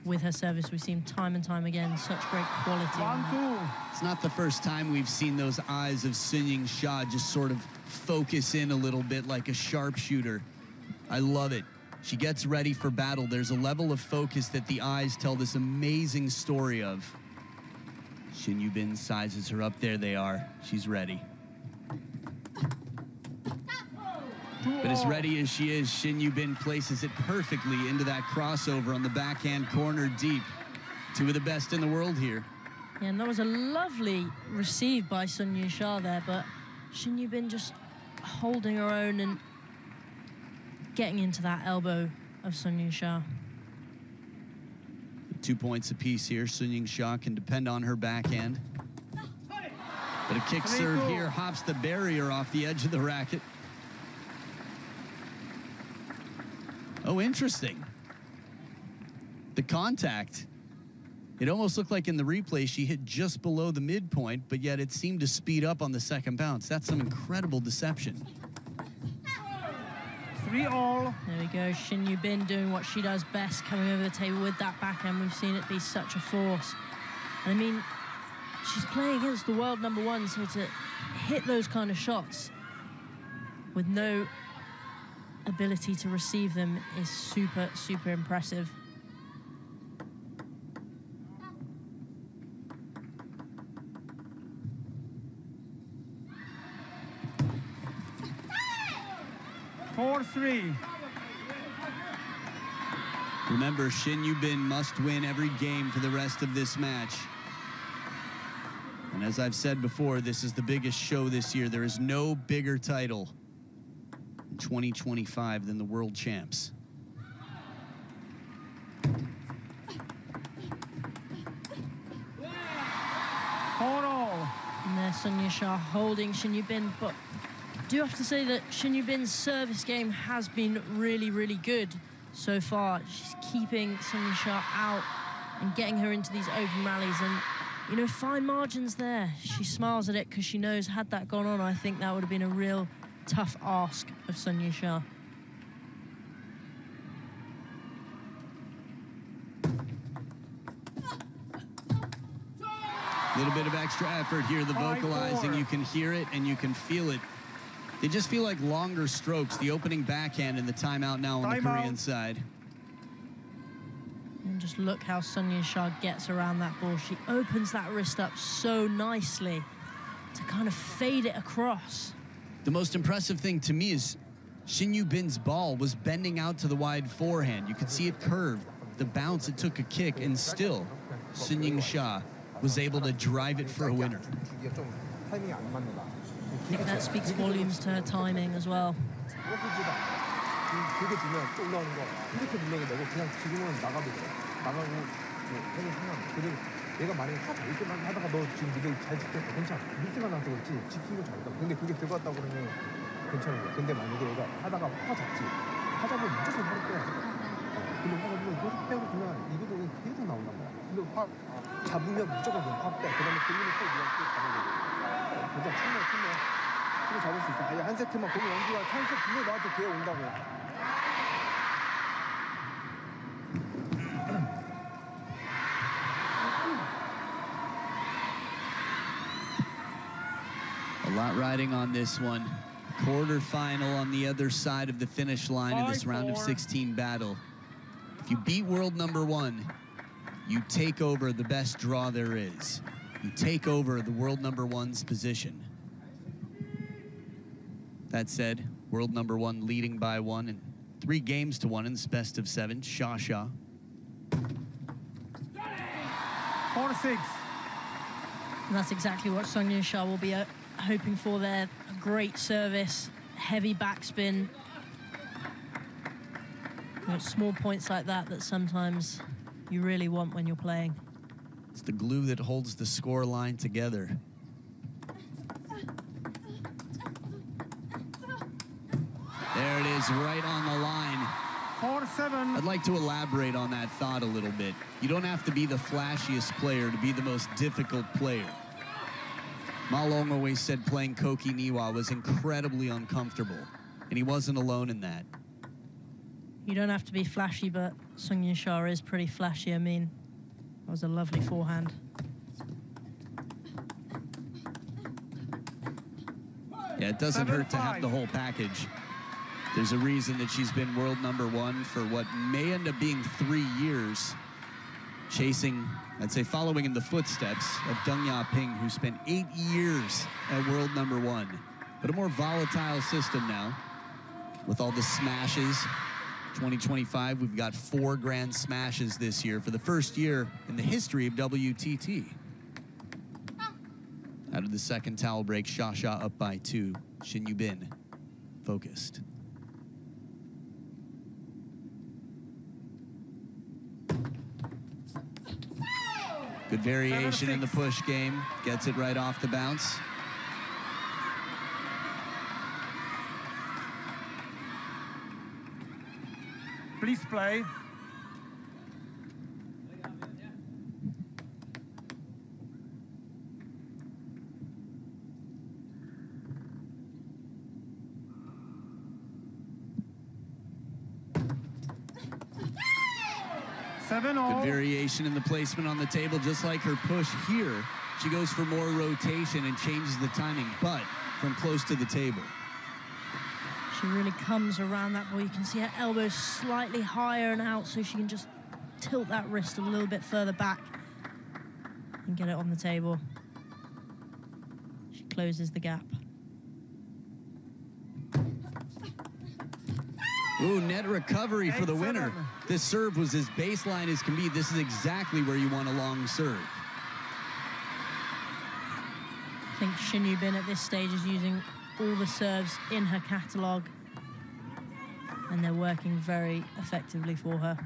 with her service. We've seen time and time again such great quality. 1-2. It's not the first time we've seen those eyes of Sun Yingsha just sort of focus in a little bit like a sharpshooter. I love it. She gets ready for battle. There's a level of focus that the eyes tell this amazing story of. Shin Yubin sizes her up. There they are. She's ready. But as ready as she is, Shin Yubin places it perfectly into that crossover on the backhand corner deep. 2 of the best in the world here. Yeah, and that was a lovely receive by Sun Yingsha there, but Shin Yubin just holding her own and getting into that elbow of Sun Yingsha. 2 points apiece here. Sun Yingsha can depend on her backhand. But a kick serve here hops the barrier off the edge of the racket. Oh, interesting. The contact. It almost looked like in the replay she hit just below the midpoint, but yet it seemed to speed up on the second bounce. That's some incredible deception. 3-all. There we go. Shin Yubin doing what she does best, coming over the table with that backhand. We've seen it be such a force. And I mean, she's playing against the world #1, so to hit those kind of shots with no ability to receive them is super, super impressive. Remember, Shin Yubin must win every game for the rest of this match. And as I've said before, this is the biggest show this year. There is no bigger title in 2025 than the World Champs. And there's Sonia Shah holding Shin Yubin, but I do have to say that Shin Yubin's service game has been really, really good so far. She's keeping Sonia Shah out and getting her into these open rallies, and you know, fine margins there. She smiles at it because she knows had that gone on, I think that would have been a real tough ask of Sonia Shah. A little bit of extra effort here, the vocalizing. You can hear it and you can feel it. They just feel like longer strokes. The opening backhand and the timeout now on the Korean side. And just look how Sonia Shah gets around that ball. She opens that wrist up so nicely to kind of fade it across. The most impressive thing to me is Shin Yubin's ball was bending out to the wide forehand. You could see it curve. The bounce, it took a kick, and still Yingsha was able to drive it for a winner. I think that speaks volumes to her timing as well. 내가 만약에 타 잘 때만 하다가 너 지금 니들 잘 지켰어 괜찮아 미스가 나서 그렇지 지킨 거 잘했다 근데 그게 들어갔다고 그러면 괜찮은 거야 근데 만약에 얘가 하다가 화 잡지 화 잡으면 무조건 화를 빼야 돼 근데 화 잡으면 계속 빼고 그냥 이거도 계속 나온단 말이야 근데 화 잡으면 무조건 그냥 화 빼 그 다음에 돌리면 또 니가 또 잡아야 되고 괜찮아 충분히 잡을 수 있어 아예 한 세트만 보면 연기가 찬스 분명히 너한테 기회 온다고 A lot riding on this one. Quarterfinal on the other side of the finish line of this round of 16 battle. If you beat world #1, you take over the best draw there is. You take over the world #1's position. That said, world #1 leading by 1 and 3 games to 1 in this best of 7. Shatou. 4-6. And that's exactly what Sonia Shah will be hoping for there. A great service, heavy backspin. You know, small points like that sometimes you really want when you're playing. It's the glue that holds the score line together. There it is, right on the line. 4-7. I'd like to elaborate on that thought a little bit. You don't have to be the flashiest player to be the most difficult player. Ma Long always said playing Koki Niwa was incredibly uncomfortable, and he wasn't alone in that. You don't have to be flashy, but Sonia Shah is pretty flashy. I mean, that was a lovely forehand. Yeah, it doesn't hurt to have the whole package. There's a reason that she's been world #1 for what may end up being 3 years, chasing, I'd say following in the footsteps of Deng Yaping, who spent 8 years at world #1. But a more volatile system now, with all the smashes. 2025, we've got 4 grand smashes this year for the first year in the history of WTT. Out of the second towel break, Shatou up by 2. Shin Yubin focused. Good variation in the push game. Gets it right off the bounce. Please play. Good variation in the placement on the table, just like her push here. She goes for more rotation and changes the timing, but from close to the table. She really comes around that ball. You can see her elbows slightly higher and out, so she can just tilt that wrist a little bit further back and get it on the table. She closes the gap. Ooh, net recovery for the winner. This serve was as baseline as can be. This is exactly where you want a long serve. I think SHIN Yubin at this stage is using all the serves in her catalogue, and they're working very effectively for her.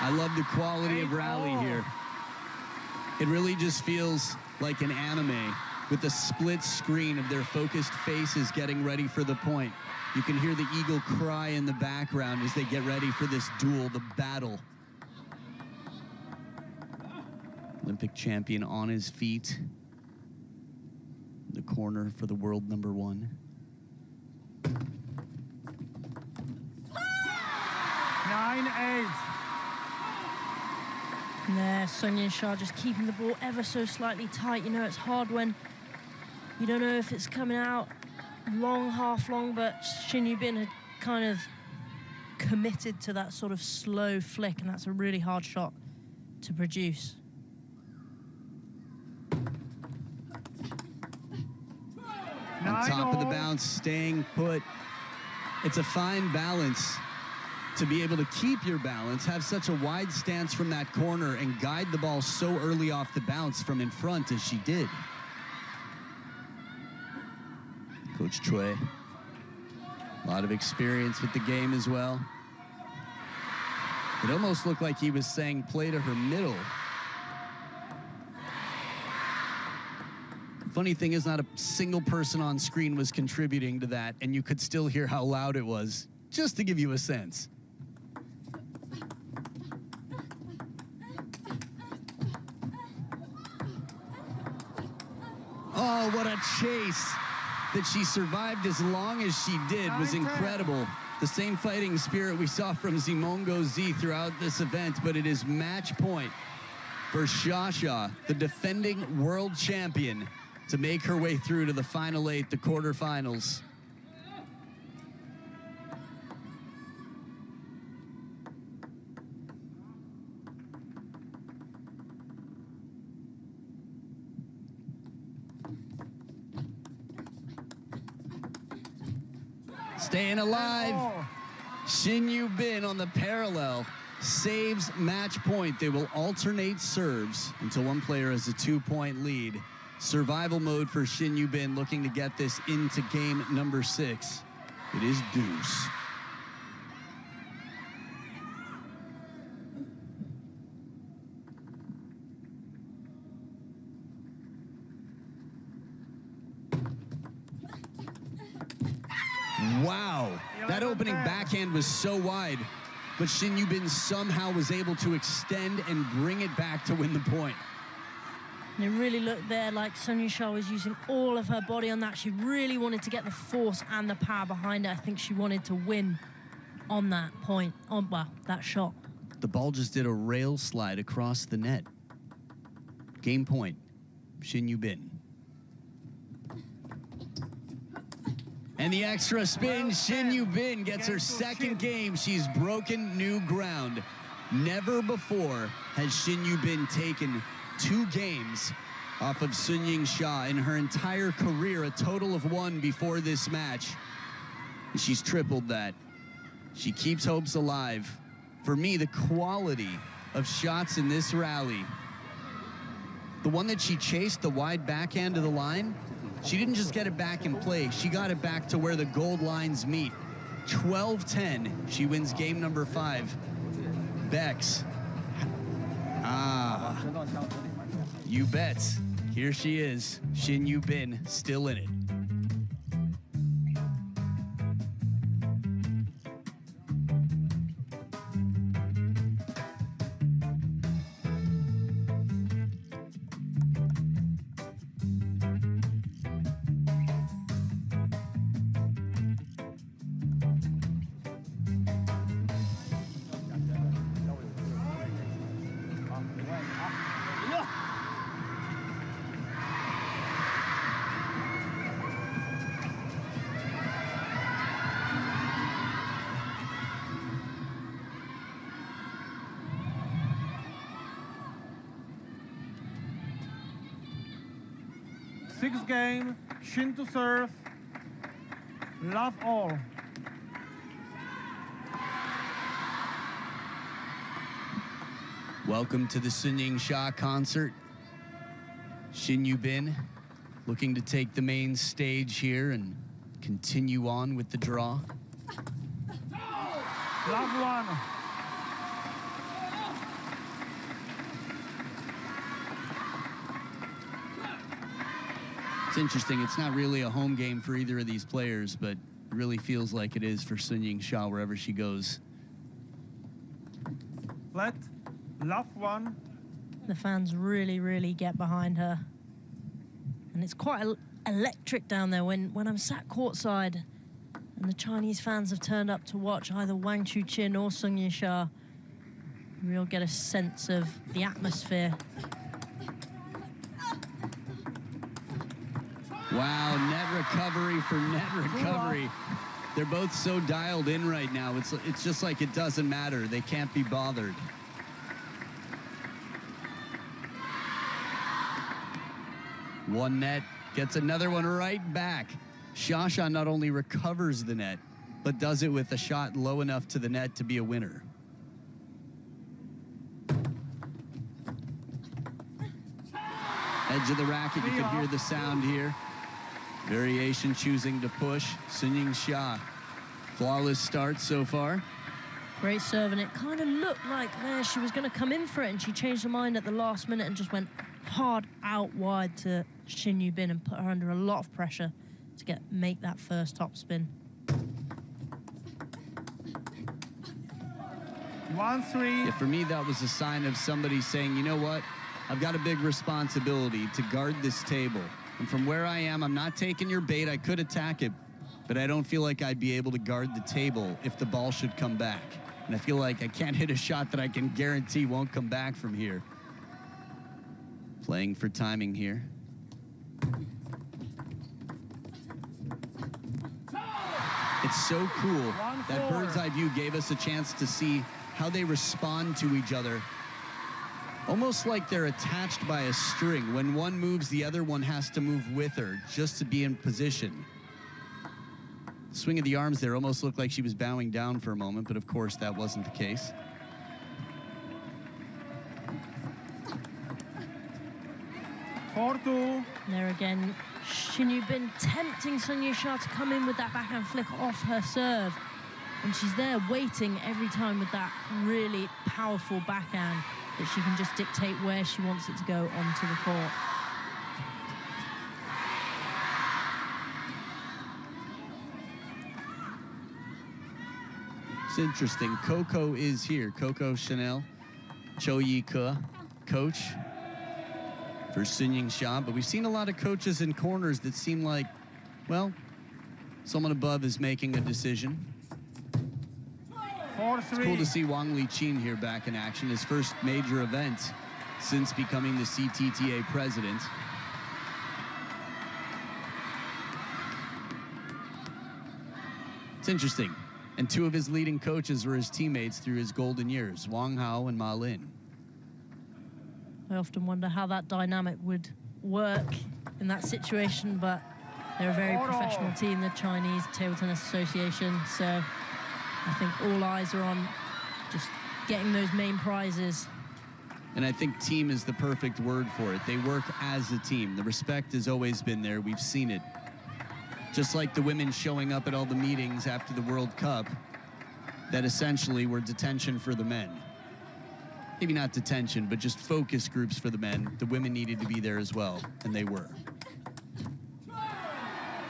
I love the quality of rally here. It really just feels like an anime with the split screen of their focused faces getting ready for the point. You can hear the eagle cry in the background as they get ready for this duel, the battle. Olympic champion on his feet. The corner for the world #1. 9-8. There, Sun Yingsha just keeping the ball ever so slightly tight. You know, it's hard when you don't know if it's coming out long, half long, but SHIN Yubin had kind of committed to that sort of slow flick, and that's a really hard shot to produce. On top of the bounce, staying put. It's a fine balance to be able to keep your balance, have such a wide stance from that corner, and guide the ball so early off the bounce from in front as she did. Coach Choi, a lot of experience with the game as well. It almost looked like he was saying play to her middle. Funny thing is, not a single person on screen was contributing to that, and you could still hear how loud it was, just to give you a sense. Oh, what a chase. That she survived as long as she did was incredible. The same fighting spirit we saw from Zimongo Z throughout this event, but it is match point for Shatou, the defending world champion, to make her way through to the final 8, the quarterfinals. Staying alive. SHIN Yubin on the parallel saves match point. They will alternate serves until one player has a 2-point lead. Survival mode for SHIN Yubin, looking to get this into game #6. It is deuce. Wow, that opening backhand was so wide, but SHIN Yubin somehow was able to extend and bring it back to win the point. And it really looked there like Sun Yingsha was using all of her body on that. She really wanted to get the force and the power behind it. I think she wanted to win on that point, that shot. The ball just did a rail slide across the net. Game point, SHIN Yubin. And the extra spin, SHIN Yubin gets her second game. She's broken new ground. Never before has SHIN Yubin taken 2 games off of Sun Yingsha in her entire career, a total of 1 before this match. She's tripled that. She keeps hopes alive. For me, the quality of shots in this rally, the one that she chased, the wide backhand to the line, she didn't just get it back in play, she got it back to where the gold lines meet. 12-10, she wins game #5. Bex. You bet. Here she is, Shin Yubin, still in it. Sixth game, Shin to serve. Love all. Welcome to the Yingsha concert. Shin Yubin looking to take the main stage here and continue on with the draw. Love one. It's interesting, it's not really a home game for either of these players, but it really feels like it is for Yingsha wherever she goes. Let. Love one. The fans really, really get behind her. And it's quite electric down there when I'm sat courtside and the Chinese fans have turned up to watch either Wang Chuqin or Yingsha. We'll get a sense of the atmosphere. Wow, net recovery for net recovery. They're both so dialed in right now. It's just like it doesn't matter. They can't be bothered. One net, gets another one right back. Shatou not only recovers the net, but does it with a shot low enough to the net to be a winner. Edge of the racket, you can hear the sound here. Variation choosing to push. Yingsha, flawless start so far. Great serve, and it kind of looked like there she was going to come in for it, and she changed her mind at the last minute and just went hard out wide to Shin Yubin and put her under a lot of pressure to make that first topspin. 1-3. Yeah, for me, that was a sign of somebody saying, you know what? I've got a big responsibility to guard this table. And from where I am, I'm not taking your bait. I could attack it, but I don't feel like I'd be able to guard the table if the ball should come back. And I feel like I can't hit a shot that I can guarantee won't come back from here. Playing for timing here. It's so cool. That bird's eye view gave us a chance to see how they respond to each other. Almost like they're attached by a string. When one moves, the other one has to move with her just to be in position. Swing of the arms there almost looked like she was bowing down for a moment, but of course that wasn't the case. There again, Shin Yubin tempting Yingsha to come in with that backhand flick off her serve. And she's there waiting every time with that really powerful backhand that she can just dictate where she wants it to go onto the court. It's interesting. Coco is here. Coco Chanel, Cho Yi-ke, coach for Yingsha. But we've seen a lot of coaches in corners that seem like, well, someone above is making a decision. 4-3. It's cool to see Wang Liqin here back in action, his first major event since becoming the CTTA president. It's interesting. And two of his leading coaches were his teammates through his golden years, Wang Hao and Ma Lin. I often wonder how that dynamic would work in that situation, but they're a very professional team, the Chinese Table Tennis Association, so I think all eyes are on just getting those main prizes. And I think team is the perfect word for it. They work as a team. The respect has always been there. We've seen it. Just like the women showing up at all the meetings after the World Cup that essentially were detention for the men. maybe not detention, but just focus groups for the men. The women needed to be there as well, and they were.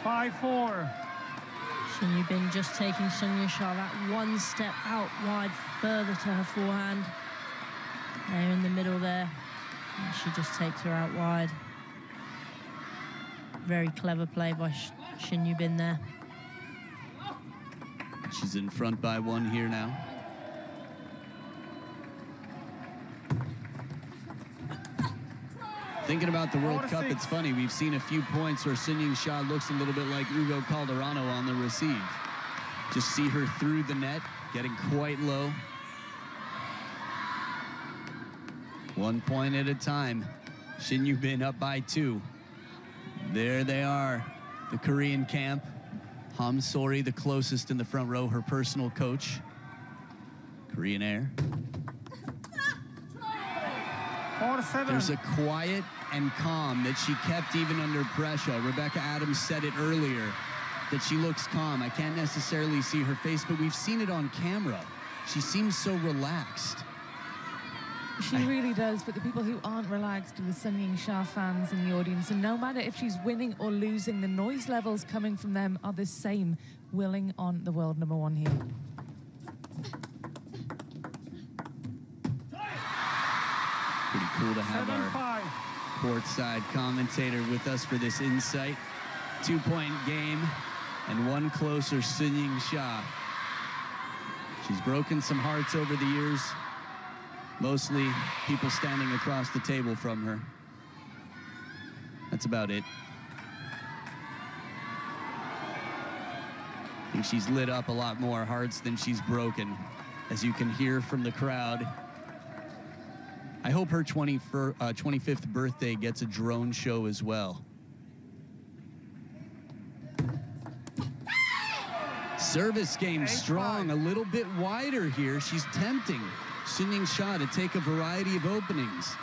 5-4. Shin Yubin just taking Sun Ying-sha that one step out wide further to her forehand. There in the middle there. And she just takes her out wide. Very clever play by Shin Yubin there. She's in front by one here now. Thinking about the World Cup, it's funny. We've seen a few points where Sun Ying-sha looks a little bit like Ugo Calderano on the receive. Just see her through the net, getting quite low. 1 point at a time. Shin Yubin up by 2. There they are, the Korean camp. Ham Sori, the closest in the front row, her personal coach. Korean Air. 4-7. There's a quiet and calm that she kept even under pressure. Rebecca Adams said it earlier, that she looks calm. I can't necessarily see her face, but we've seen it on camera. She seems so relaxed. She really does, but the people who aren't relaxed are the Sun Ying-sha fans in the audience. And no matter if she's winning or losing, the noise levels coming from them are the same, willing on the world number 1 here. Pretty cool to have 7-5. our courtside commentator with us for this insight. 2-point game and one closer, Sun Ying-sha. She's broken some hearts over the years. Mostly people standing across the table from her. That's about it. I think she's lit up a lot more hearts than she's broken, as you can hear from the crowd. I hope her 25th birthday gets a drone show as well. Service game strong, a little bit wider here. She's tempting Sun Ying-sha to take a variety of openings.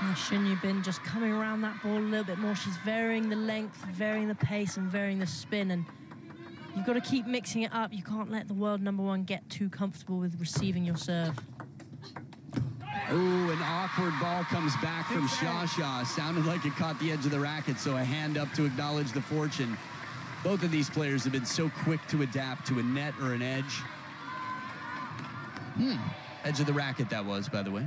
Now Shin Yubin just coming around that ball a little bit more. She's varying the length, varying the pace, and varying the spin. And you've got to keep mixing it up. You can't let the world number 1 get too comfortable with receiving your serve. Oh, an awkward ball comes back from Shatou. Sounded like it caught the edge of the racket, so a hand up to acknowledge the fortune. Both of these players have been so quick to adapt to a net or an edge. Edge of the racket that was, by the way.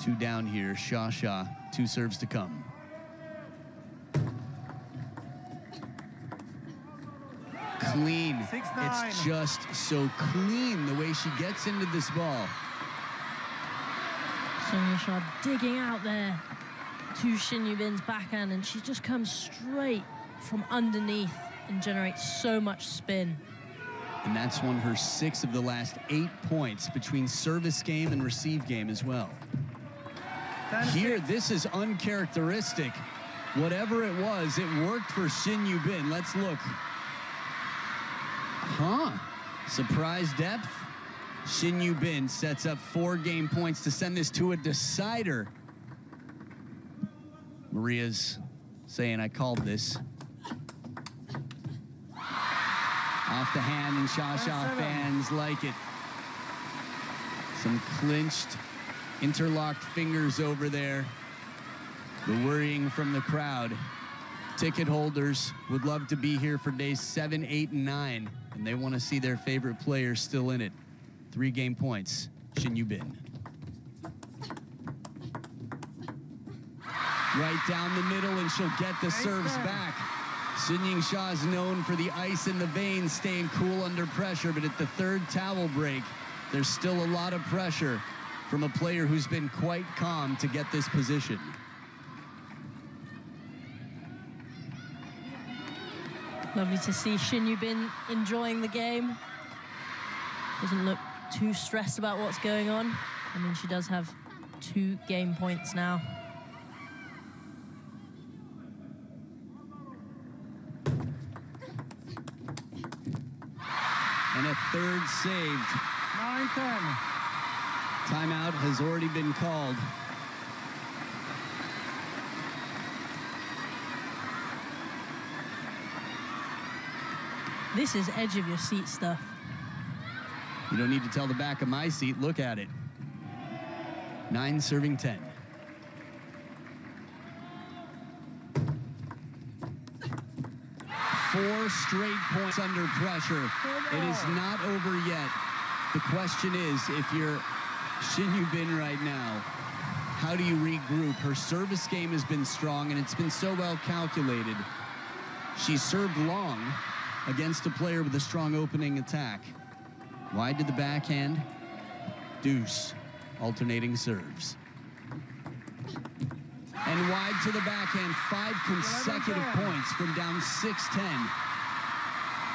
Two down here, Shatou, 2 serves to come. Clean. 6-9. It's just so clean the way she gets into this ball. Sun Ying-sha digging out there to Shin Yubin's backhand, and she just comes straight from underneath and generates so much spin. And that's won her 6 of the last 8 points between service game and receive game as well. Here, this is uncharacteristic. Whatever it was, it worked for Shin Yubin. Let's look. Surprise depth. Shin Yubin sets up 4 game points to send this to a decider. Maria's saying, I called this. Off the hand, and Shatou fans like it. Some clinched, interlocked fingers over there. The worrying from the crowd. Ticket holders would love to be here for days 7, 8, and 9, and they want to see their favorite players still in it. 3 game points, Shin Yubin. Right down the middle, and she'll get the serves back. Sun Ying-sha is known for the ice in the veins, staying cool under pressure, but at the 3rd towel break, there's still a lot of pressure from a player who's been quite calm to get this position. Lovely to see Shin Yubin enjoying the game. Doesn't look too stressed about what's going on. I mean, she does have 2 game points now. And a 3rd saved. 9-10. Timeout has already been called. This is edge of your seat stuff. You don't need to tell the back of my seat. Look at it. 9 serving 10. Four straight points under pressure. It is not over yet. The question is, if you're Shin Yubin right now, how do you regroup? Her service game has been strong, and it's been so well calculated. She served long against a player with a strong opening attack. Wide to the backhand. Deuce. Alternating serves. And wide to the backhand. 5 consecutive points from down 6-10.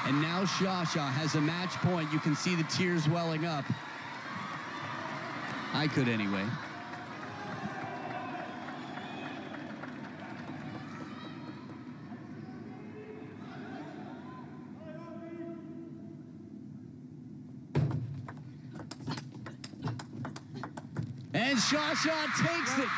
And now Shatou has a match point. You can see the tears welling up. I could anyway. And Shatou takes it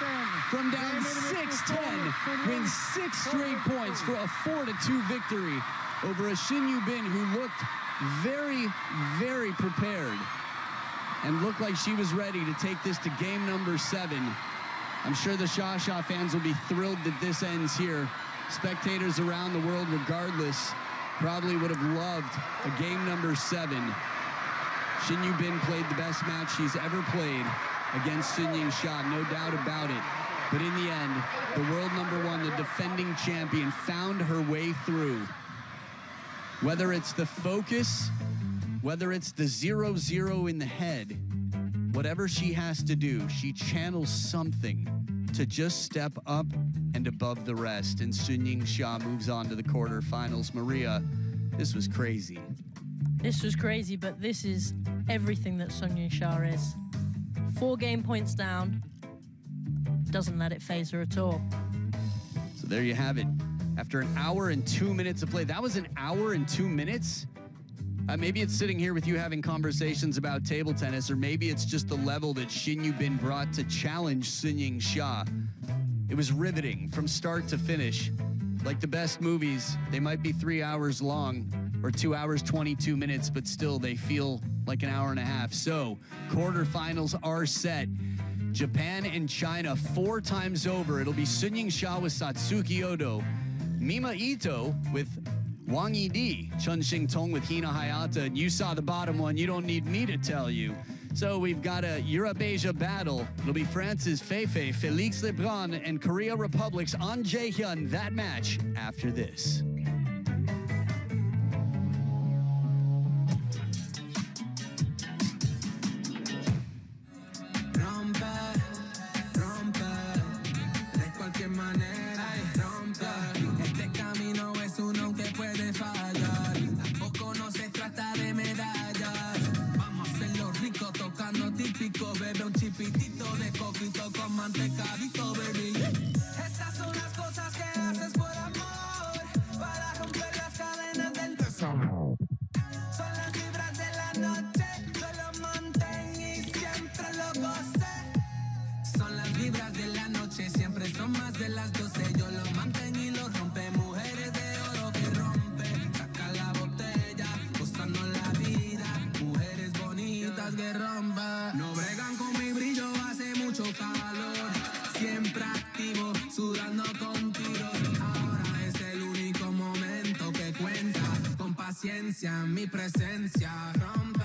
from down 6-10, wins 6 straight points for a 4-2 victory over a Shin Yubin who looked very, very prepared and looked like she was ready to take this to game number 7. I'm sure the Shatou fans will be thrilled that this ends here. Spectators around the world, regardless, probably would have loved a game number 7. Shin Yubin played the best match she's ever played against Yingsha, no doubt about it. But in the end, the world number 1, the defending champion, found her way through. Whether it's the focus, whether it's the 0-0 in the head, whatever she has to do, she channels something to just step up and above the rest. And Yingsha moves on to the quarterfinals. Maria, this was crazy. This was crazy, but this is everything that Yingsha is. 4 game points down, doesn't let it phase her at all. So there you have it. After 1 hour and 2 minutes of play, that was 1 hour and 2 minutes? Maybe it's sitting here with you having conversations about table tennis, or maybe it's just the level that Shin Yubin brought to challenge Yingsha. It was riveting from start to finish. Like the best movies, they might be 3 hours long, or 2 hours, 22 minutes, but still they feel like 1.5 hours. So, quarterfinals are set. Japan and China 4 times over. It'll be Yingsha with Satsuki Odo, Mima Ito with Wang Yidi, Chun Xing-tong with Hina Hayata, and you saw the bottom one. You don't need me to tell you. So we've got a Europe-Asia battle. It'll be France's Feifei, Felix Lebrun, and Korea Republic's An Jae-hyun. That match after this. Bebe un chipitito de coquito con mantecadito, baby. Esas son las cosas que haces por amor, para romper las cadenas del tesoro. Son las vibras de la noche, yo lo mantén y siempre lo gocé. Son las vibras de la noche, siempre son más de las 12. Yo lo mantén y lo rompe, mujeres de oro que rompen. Saca la botella, gozando la vida, mujeres bonitas que rompan. No bregan con mi brillo, hace mucho calor. Siempre activo, sudando con tiros. Ahora es el único momento que cuenta. Con paciencia, mi presencia. Rompe,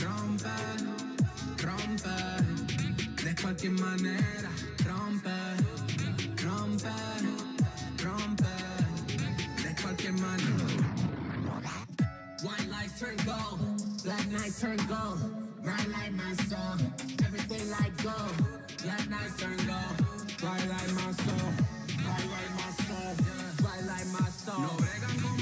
rompe, rompe. De cualquier manera, rompe, rompe, rompe. De cualquier manera. White lights turn gold, black nights turn gold. Bright like my soul, everything like gold. Black nights turn gold, bright like my soul, bright like my soul, bright like my soul. No bregan con